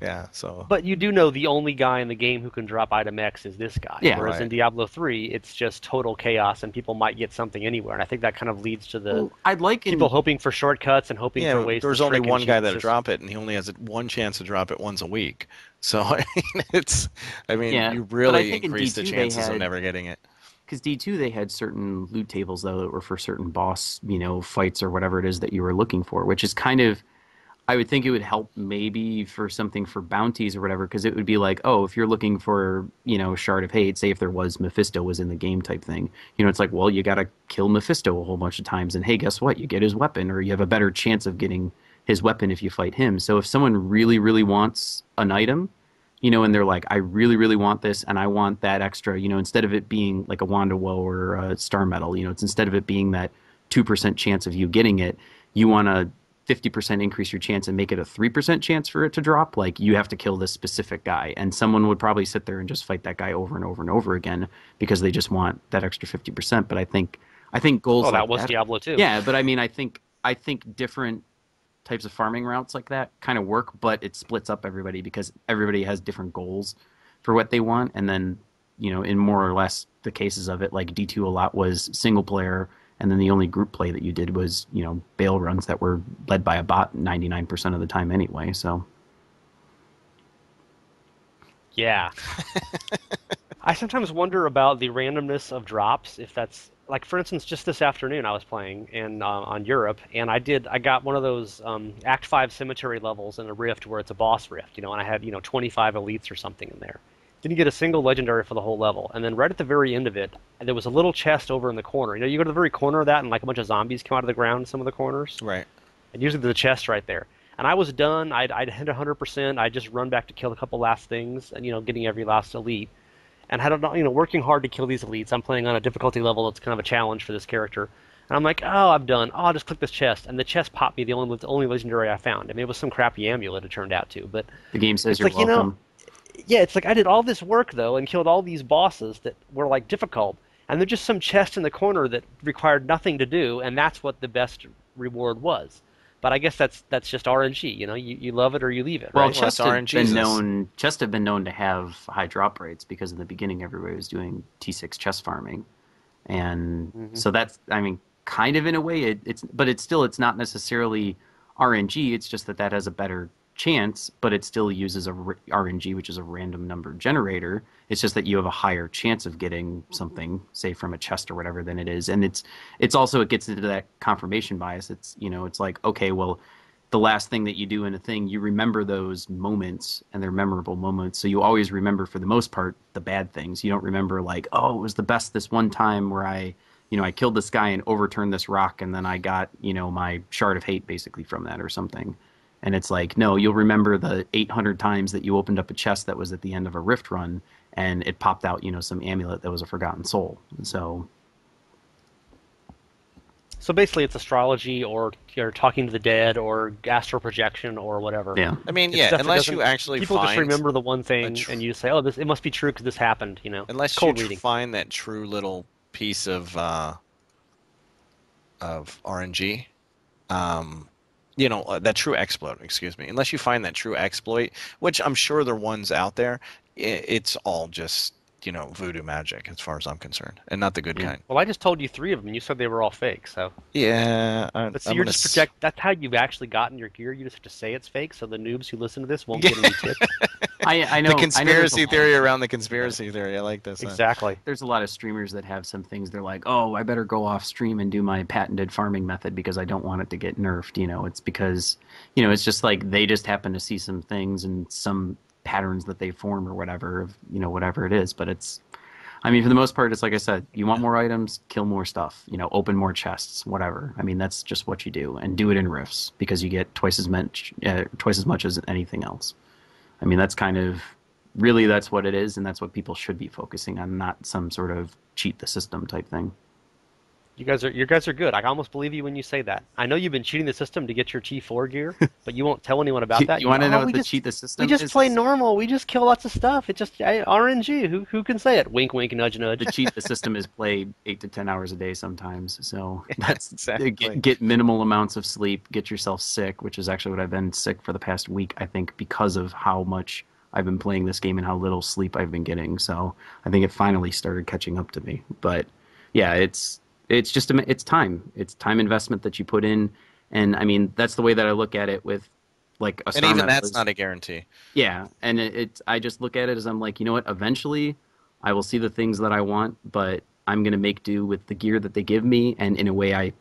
Yeah, so But you do know the only guy in the game who can drop item X is this guy. Yeah. Whereas in right. Diablo 3, it's just total chaos and people might get something anywhere. And I think that kind of leads to the Well, I'd like people in hoping for shortcuts and hoping for Yeah, ways to there's only trick and one cheat. guy It's that'll just, drop it, and he only has one chance to drop it once a week. So I mean, yeah, you but I really think in increase the D2 they chances of had never getting it. because D2 they had certain loot tables though that were for certain boss, fights or whatever it is that you were looking for, which is kind of I would think it would help maybe for something for bounties or whatever, because it would be like, oh, if you're looking for, Shard of Hate, say if there was Mephisto was in the game type thing, it's like, well, you got to kill Mephisto a whole bunch of times, and hey, guess what? You get his weapon, or you have a better chance of getting his weapon if you fight him. So if someone really, really wants an item, and they're like, I really, really want this, and I want that extra, instead of it being like a Wand of Woe or a Star Medal, it's instead of it being that 2% chance of you getting it, you want to 50% increase your chance and make it a 3% chance for it to drop, like you have to kill this specific guy. And someone would probably sit there and just fight that guy over and over and over again because they just want that extra 50%. But I think goals well, that like was that. Diablo 2. Yeah, but I mean I think different types of farming routes like that kind of work, but it splits up everybody because everybody has different goals for what they want. And then, in more or less the cases of it, like D2 a lot was single player, and then the only group play that you did was, bail runs that were led by a bot 99% of the time anyway. So, Yeah. I sometimes wonder about the randomness of drops, if that's like, for instance, just this afternoon I was playing on Europe, and I got one of those Act 5 cemetery levels in a rift where it's a boss rift, and I had 25 elites or something in there. Didn't get a single legendary for the whole level, and then right at the very end of it, there was a little chest over in the corner. You go to the very corner of that, and like a bunch of zombies come out of the ground in some of the corners, Right. and usually there's a chest right there. And I was done. I'd hit 100%. I'd just run back to kill a couple last things, and getting every last elite and had working hard to kill these elites. I'm playing on a difficulty level that's kind of a challenge for this character, and I'm like, oh, I'm done. Oh, I'll just click this chest, and the chest popped me the only legendary I found. I mean, it was some crappy amulet it turned out to, but the game says it's you're like welcome. yeah, it's like I did all this work though and killed all these bosses that were like difficult, and there's just some chest in the corner that required nothing to do, and that's what the best reward was. But I guess that's just RNG. You love it or you leave it, Well, right? Well, that's chests have been known to have high drop rates because in the beginning everybody was doing T6 chest farming, and Hmm. so that's I mean kind of in a way but it's not necessarily RNG. It's just that has a better chance, but it still uses RNG, which is a random number generator. It's just that you have a higher chance of getting something, say from a chest or whatever, than it is, and it's also it gets into that confirmation bias. It's like okay, well the last thing that you do in a thing, you remember those moments and they're memorable moments. So you always remember, for the most part, the bad things. You don't remember like, oh, it was the best this one time where I killed this guy and overturned this rock and then I got, my shard of hate basically from that or something. And it's like, no, you'll remember the 800 times that you opened up a chest that was at the end of a rift run and it popped out, some amulet that was a forgotten soul. And so, So basically, it's astrology, or you're talking to the dead, or astral projection, or whatever. yeah. I mean, It's yeah, stuff that unless you doesn't. actually People just find remember the one a thing, tr and you say, "Oh, this it must be true because this happened." It's unless you cold reading. find that true little piece of RNG, um, that true exploit, excuse me. Unless you find that true exploit, which I'm sure there are ones out there, it's all just, voodoo magic as far as I'm concerned, and not the good Yeah. kind. Well, I just told you three of them. And you said they were all fake. So, Yeah, but see, I'm you're gonna. just project. That's how you've actually gotten your gear. You just have to say it's fake, so the noobs who listen to this won't Yeah. get any tips. I The know there's a conspiracy lot of theory around the conspiracy theory. I like this. Exactly. there's a lot of streamers that have some things they're like, oh, I better go off stream and do my patented farming method because I don't want it to get nerfed. It's because, it's just like they just happen to see some things and some patterns that they form or whatever of, whatever it is. But I mean, for the most part, it's like I said, you want more items, kill more stuff, open more chests, whatever. I mean, that's just what you do, and do it in rifts because you get twice as much as anything else. I mean, that's kind of really that's what it is, and that's what people should be focusing on, not some sort of cheat the system type thing. You guys are good. I almost believe you when you say that. I know you've been cheating the system to get your T4 gear, but you won't tell anyone about that. You want to know Oh, what the cheat the we system just play is? normal. We just kill lots of stuff. It's just RNG. Who can say it? Wink, wink, nudge, nudge. The cheat the system is play 8 to 10 hours a day sometimes. So that's Exactly. get minimal amounts of sleep, get yourself sick, which is actually what I've been sick for the past week, I think, because of how much I've been playing this game and how little sleep I've been getting. So I think it finally started catching up to me. But yeah, it's just it's time. It's time investment that you put in, and I mean that's the way that I look at it with like a And star even map that's was. not a guarantee. Yeah, and it's I just look at it as I'm like, you know what? Eventually, I will see the things that I want, but I'm gonna make do with the gear that they give me, and in a way, I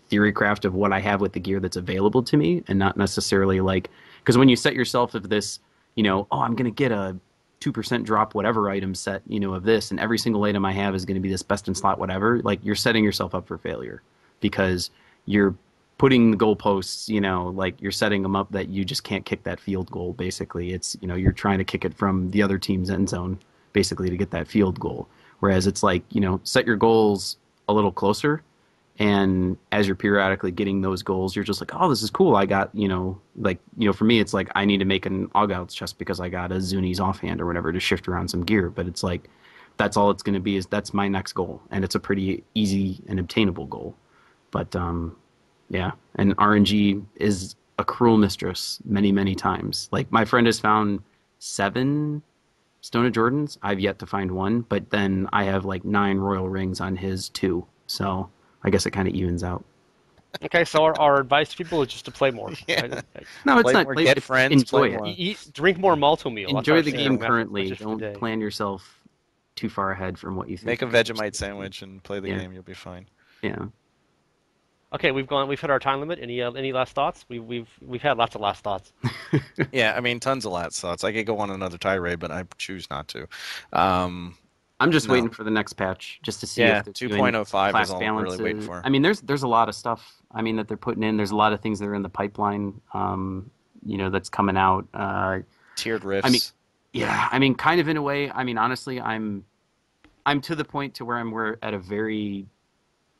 theory craft of what I have with the gear that's available to me, and not necessarily like because when you set yourself of this, oh, I'm gonna get a 2% drop whatever item set, of this, and every single item I have is gonna be this best in slot whatever. Like you're setting yourself up for failure because you're putting the goalposts, like you're setting them up that you just can't kick that field goal. Basically, it's you're trying to kick it from the other team's end zone, basically to get that field goal. Whereas it's like set your goals a little closer, and as you're periodically getting those goals, you're just like, oh, this is cool. I got for me, it's like I need to make an Augouts chest because I got a Zuni's offhand or whatever to shift around some gear. But it's like that's all it's going to be is that's my next goal, and it's a pretty easy and obtainable goal. But yeah, and RNG is a cruel mistress many, many times. Like my friend has found 7 Stone of Jordans. I've yet to find one, but then I have like 9 Royal Rings on his too. So I guess it kind of evens out. Okay, so our advice to people is just to play more. Yeah. No, it's Play not more, play. get It's friends, play enjoy it. more. Drink more Malto-Meal. That's Enjoy our the game serum currently. message for the Don't day. plan yourself too far ahead from what you think Make a you're supposed Vegemite to do. sandwich and play the Yeah, game. You'll be fine. yeah. Okay, we've hit our time limit. Any last thoughts? We've had lots of last thoughts. Yeah, I mean, tons of last thoughts. I could go on another tirade, but I choose not to. Um, I'm just no. waiting for the next patch just to see if Yeah, they're doing 2.05 is class all I'm really waiting balances. for. I mean, there's a lot of stuff. I mean that they're putting in. There's a lot of things that are in the pipeline. That's coming out. Tiered I mean, riffs. yeah. I mean, kind of in a way. I mean, honestly, I'm to the point to where we're at a very,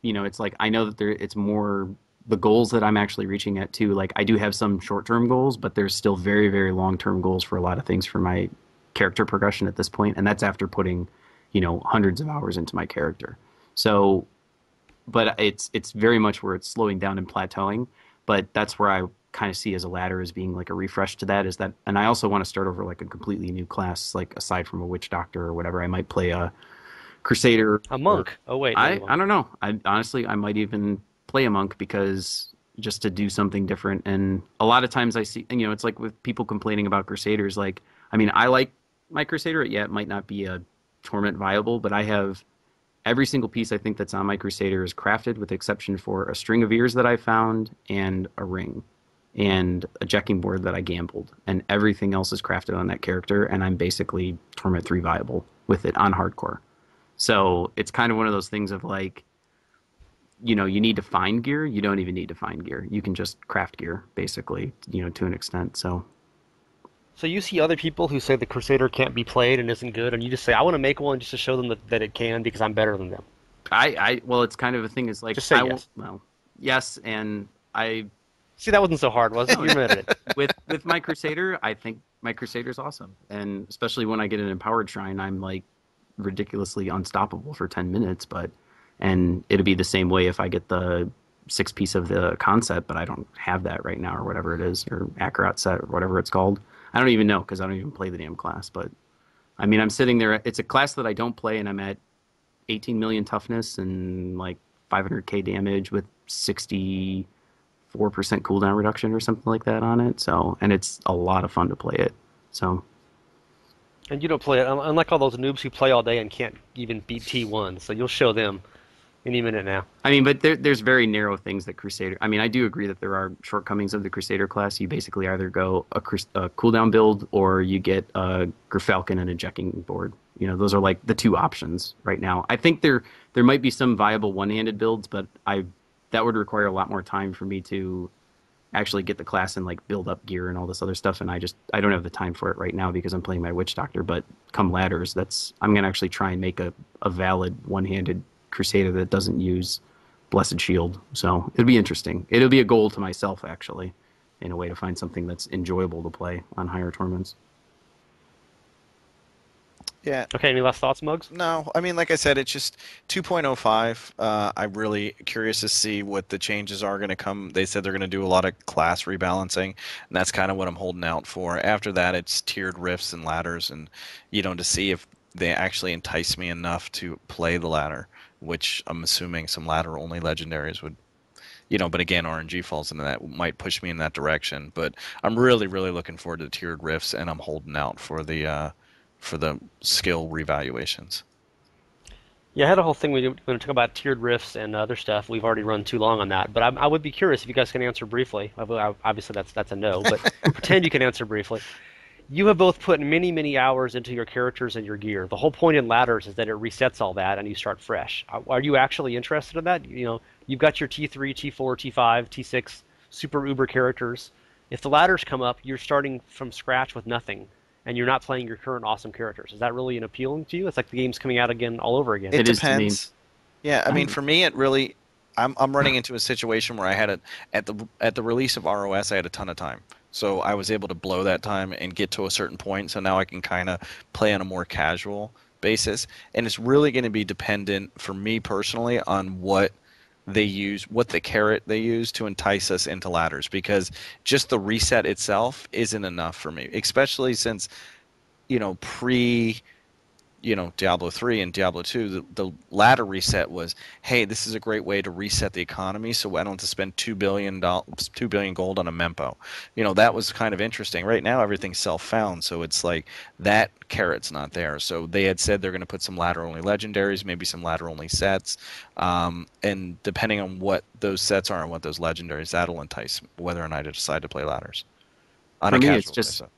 it's like I know that it's more the goals that I'm actually reaching at too. Like I do have some short-term goals, but there's still very, very long-term goals for a lot of things for my character progression at this point, and that's after putting, hundreds of hours into my character. So, but it's very much where it's slowing down and plateauing. But that's where I kind of see as a ladder as being like a refresh to that is that, and I also want to start over like a completely new class, like aside from a witch doctor or whatever. I might play a crusader A or monk. Oh wait, not a I monk. don't know. I honestly I might even play a monk because just to do something different. And a lot of times I see, and, it's like with people complaining about crusaders. Like, I mean, I like my crusader. Yeah, it might not be a torment viable, but I have every single piece I think that's on my crusader is crafted with the exception for a string of ears that I found and a ring and a jacking board that I gambled, and everything else is crafted on that character, and I'm basically torment 3 viable with it on hardcore. So it's kind of one of those things of like, you need to find gear. You don't even need to find gear. You can just craft gear, basically, to an extent. So So you see other people who say the Crusader can't be played and isn't good, and you just say, I want to make one just to show them that it can because I'm better than them. well, it's kind of a thing. Is like Just say I won't. yes. Well, yes, and I See, that wasn't so hard, was it? no, You admitted it. with my Crusader, I think my Crusader's awesome, and especially when I get an empowered shrine, I'm like ridiculously unstoppable for 10 minutes. But and it'll be the same way if I get the 6 piece of the concept, but I don't have that right now or whatever it is, or Akarat set or whatever it's called. I don't even know because I don't even play the damn class. But I mean, I'm sitting there. It's a class that I don't play, and I'm at 18 million toughness and like 500k damage with 64% cooldown reduction or something like that on it. So, and it's a lot of fun to play it. So, And you don't play it, unlike all those noobs who play all day and can't even beat T1. So you'll show them any minute now. I mean, but there's very narrow things that Crusader. I mean, I do agree that there are shortcomings of the Crusader class. You basically either go a cooldown build or you get a Gerfalcon and a Jecking board. Those are like the 2 options right now. I think there might be some viable one-handed builds, but that would require a lot more time for me to actually get the class and like build up gear and all this other stuff. And I don't have the time for it right now because I'm playing my Witch Doctor. But come ladders, I'm gonna actually try and make a valid one-handed Crusader that doesn't use Blessed Shield. So it'll be interesting. It'll be a goal to myself, actually, in a way to find something that's enjoyable to play on higher tournaments. Yeah. Okay, any last thoughts, Mugs? No, I mean, like I said, it's just 2.05. I'm really curious to see what the changes are going to come. They said they're going to do a lot of class rebalancing, and that's kind of what I'm holding out for. After that, it's tiered rifts and ladders, and to see if they actually entice me enough to play the ladder, which I'm assuming some ladder only legendaries would. But again, RNG falls into that, might push me in that direction. But I'm really, really looking forward to the tiered rifts, and I'm holding out for the skill revaluations. Yeah, I had a whole thing we were going to talk about tiered rifts and other stuff. We've already run too long on that, but I would be curious if you guys can answer briefly. Obviously, that's a no, but pretend you can answer briefly. You have both put many, many hours into your characters and your gear. The whole point in ladders is that it resets all that and you start fresh. Are you actually interested in that? You've got your T3, T4, T5, T6 super uber characters. If the ladders come up, you're starting from scratch with nothing, and you're not playing your current awesome characters. Is that really an appealing to you? It's like the game's coming out again all over again. It It is to me. depends. Yeah, I mean, for me, it really. I'm running into a situation where I had at the release of ROS, I had a ton of time, so I was able to blow that time and get to a certain point. So now I can kind of play on a more casual basis, and it's really going to be dependent for me personally on what the carrot they use to entice us into ladders, because just the reset itself isn't enough for me, especially since pre Diablo 3 and Diablo 2, the ladder reset was, hey, this is a great way to reset the economy, so I don't have to spend $2 billion gold on a mempo. That was kind of interesting. Right now, everything's self-found, so it's like that carrot's not there. So they had said they're going to put some ladder-only legendaries, maybe some ladder-only sets, and depending on what those sets are and what those legendaries, that'll entice whether or not I decide to play ladders on For a me, casual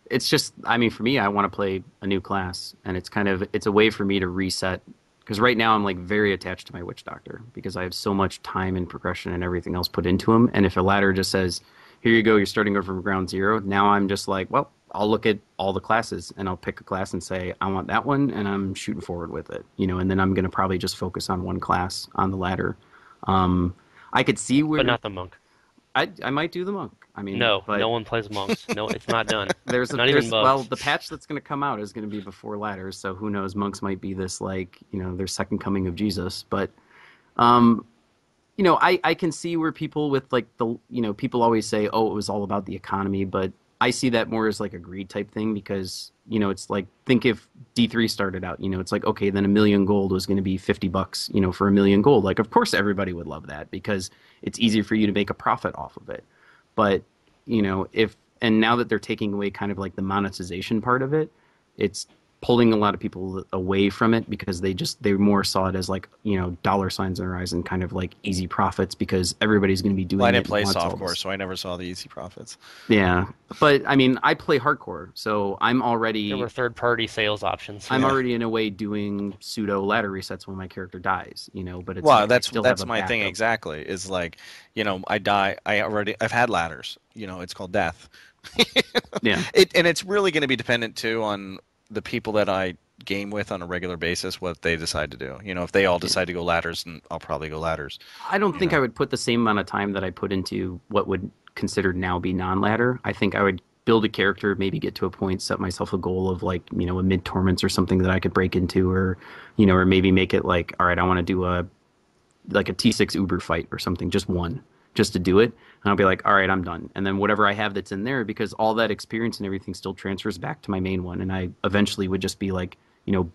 basis. I mean, for me, I want to play a new class, and it's a way for me to reset. Because right now I'm like very attached to my Witch Doctor because I have so much time and progression and everything else put into him. And if a ladder just says, "Here you go, you're starting over from ground zero," now I'm just like, well, I'll look at all the classes and I'll pick a class and say, I want that one, and I'm shooting forward with it, and then I'm gonna probably just focus on one class on the ladder. I could see where But not the monk. I might do the monk. I mean, No, but no one plays monks. No, it's not done. Not even well, Mugs. the patch that's going to come out is going to be before ladders, so who knows? Monks might be this like their second coming of Jesus, but um, I can see where people with like people always say, oh, it was all about the economy, but I see that more as like a greed type thing because it's like think if D3 started out, it's like okay, then 1,000,000 gold was going to be $50, for 1,000,000 gold. Like of course everybody would love that because it's easier for you to make a profit off of it. But if and now that they're taking away kind of like the monetization part of it, it's pulling a lot of people away from it because they more saw it as like dollar signs in their eyes and kind of like easy profits because everybody's going to be doing Well, I it didn't and play wants all softcore, this. so I never saw the easy profits. Yeah, but I mean, I play hardcore, so There were third-party sales options. I'm Yeah. already in a way doing pseudo ladder resets when my character dies, But it's Well, like I that's still have that's a my thing backup. exactly. Is like, I die. I've had ladders. It's called death. Yeah. And it's really going to be dependent too on the people that I game with on a regular basis, what they decide to do. If they all decide to go ladders, then I'll probably go ladders. I don't You think I know. would put the same amount of time that I put into what would considered now be non-ladder. I think I would build a character, maybe get to a point, set myself a goal of like, a mid torments or something that I could break into, or maybe make it like, all right, I want to do a T6 Uber fight or something, just one, just to do it. And I'll be like, all right, I'm done. And then whatever I have that's in there, because all that experience and everything still transfers back to my main one. And I eventually would just be like,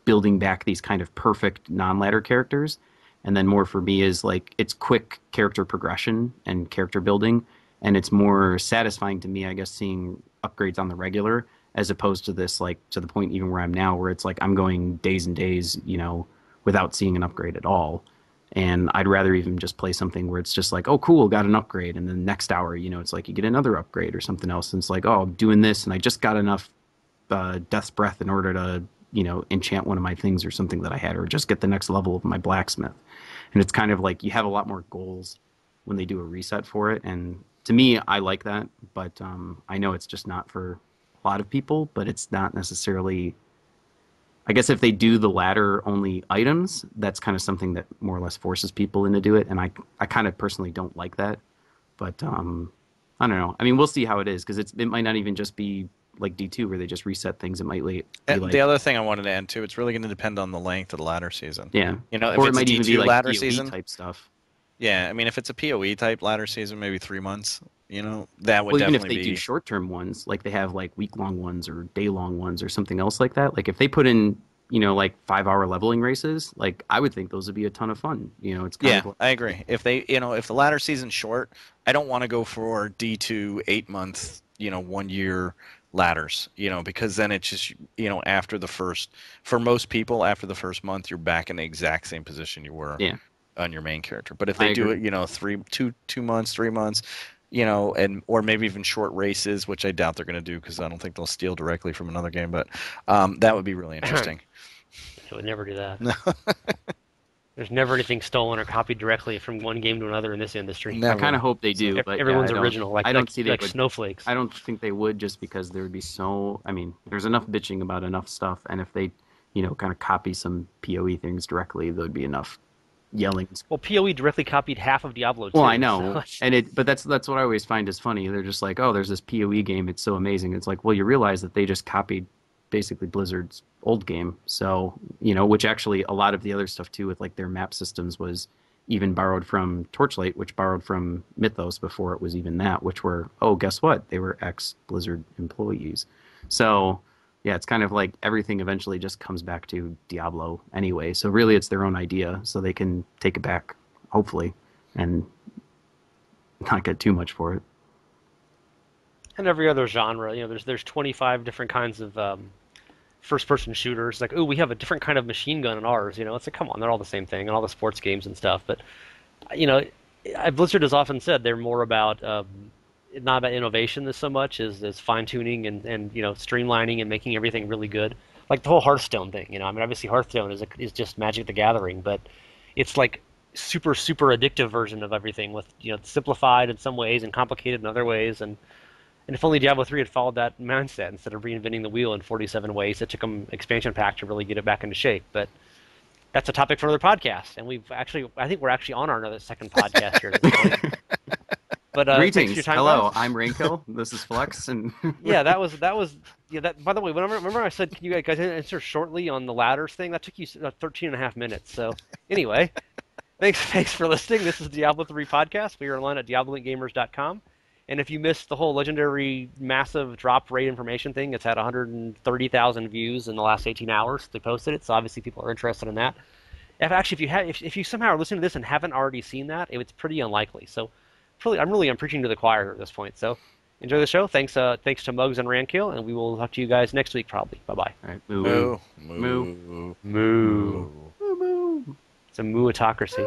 building back these kind of perfect non-ladder characters. And then more for me is like, it's quick character progression and character building. And it's more satisfying to me, I guess, seeing upgrades on the regular as opposed to this, like to the point even where I'm now, where it's like I'm going days and days, without seeing an upgrade at all. And I'd rather even just play something where it's just like, oh, cool, got an upgrade. And then next hour, it's like you get another upgrade or something else. And it's like, oh, I'm doing this and I just got enough Death's Breath in order to, enchant one of my things or something that I had, or just get the next level of my blacksmith. And it's kind of like you have a lot more goals when they do a reset for it. And to me, I like that. But I know it's just not for a lot of people, but it's not necessarily I guess if they do the ladder only items, that's kind of something that more or less forces people in to do it, and I kind of personally don't like that. But I don't know. I mean, we'll see how it is because it might not even just be like D2 where they just reset things. It might be And the like other thing I wanted to add too, it's really going to depend on the length of the ladder season. yeah, You know, if or it it's a might even be D2 like ladder PoE season, type stuff. yeah, I mean, if it's a PoE type ladder season, maybe 3 months, you know, that would Well, even if definitely they do be. short-term ones, like they have like week-long ones or day-long ones or something else like that, like if they put in, like 5-hour leveling races, like I would think those would be a ton of fun. It's kind Yeah, of like, I agree. If they, if the ladder season's short, I don't want to go for D2 8 month, 1 year ladders, because then it's just, after the first, for most people, after the first month, you're back in the exact same position you were yeah, on your main character. But if I they do agree. it, 2 months, 3 months, and or maybe even short races, which I doubt they're going to do because I don't think they'll steal directly from another game. But that would be really You interesting. would never do that. There's never anything stolen or copied directly from one game to another in this industry. I kind Never. of hope they So do, but yeah, Everyone's original, I like don't like see they like would. snowflakes. I don't think they would just because there would be so. I mean, there's enough bitching about enough stuff, and if they, kind of copy some PoE things directly, there would be enough yelling. Well, PoE directly copied half of Diablo Well, I 2, so know, but that's what I always find is funny. They're just like, oh, there's this PoE game, it's so amazing. It's like, well, you realize that they just copied basically Blizzard's old game, so which actually a lot of the other stuff too with like their map systems was even borrowed from Torchlight, which borrowed from Mythos before it was even that, which were oh, guess what? They were ex Blizzard employees. So yeah, it's kind of like everything eventually just comes back to Diablo anyway. So really, it's their own idea, so they can take it back, hopefully, and not get too much for it. and every other genre, there's 25 different kinds of first-person shooters. Like, oh, we have a different kind of machine gun in ours. It's like, come on, they're all the same thing, and all the sports games and stuff. But you know, Blizzard has often said they're more about not about innovation as so much as fine tuning and streamlining and making everything really good. Like the whole Hearthstone thing. I mean, obviously Hearthstone is just Magic the Gathering, but it's like super addictive version of everything with simplified in some ways and complicated in other ways. And if only Diablo 3 had followed that mindset instead of reinventing the wheel in 47 ways, it took them expansion pack to really get it back into shape. But that's a topic for another podcast, and I think we're actually on our another second podcast here at this point. But thanks for your Greetings, time, hello, guys. I'm Rankil. This is Flux, and Yeah, that was yeah. That by the way, remember I said can you guys answer shortly on the ladders thing? That took you 13 and a half minutes. So anyway, thanks for listening. This is Diablo 3 podcast. We are online at diablolinkgamers.com. And if you missed the whole legendary massive drop rate information thing, it's had 130,000 views in the last 18 hours. They posted it, so obviously people are interested in that. If you somehow are listening to this and haven't already seen that, it's pretty unlikely. So, I'm preaching to the choir at this point. So, enjoy the show. Thanks to Muggs and Rankil, and we will talk to you guys next week probably. Bye bye. all right, Moo, moo, moo, moo, moo. Moo. moo, moo. It's a mooatocracy.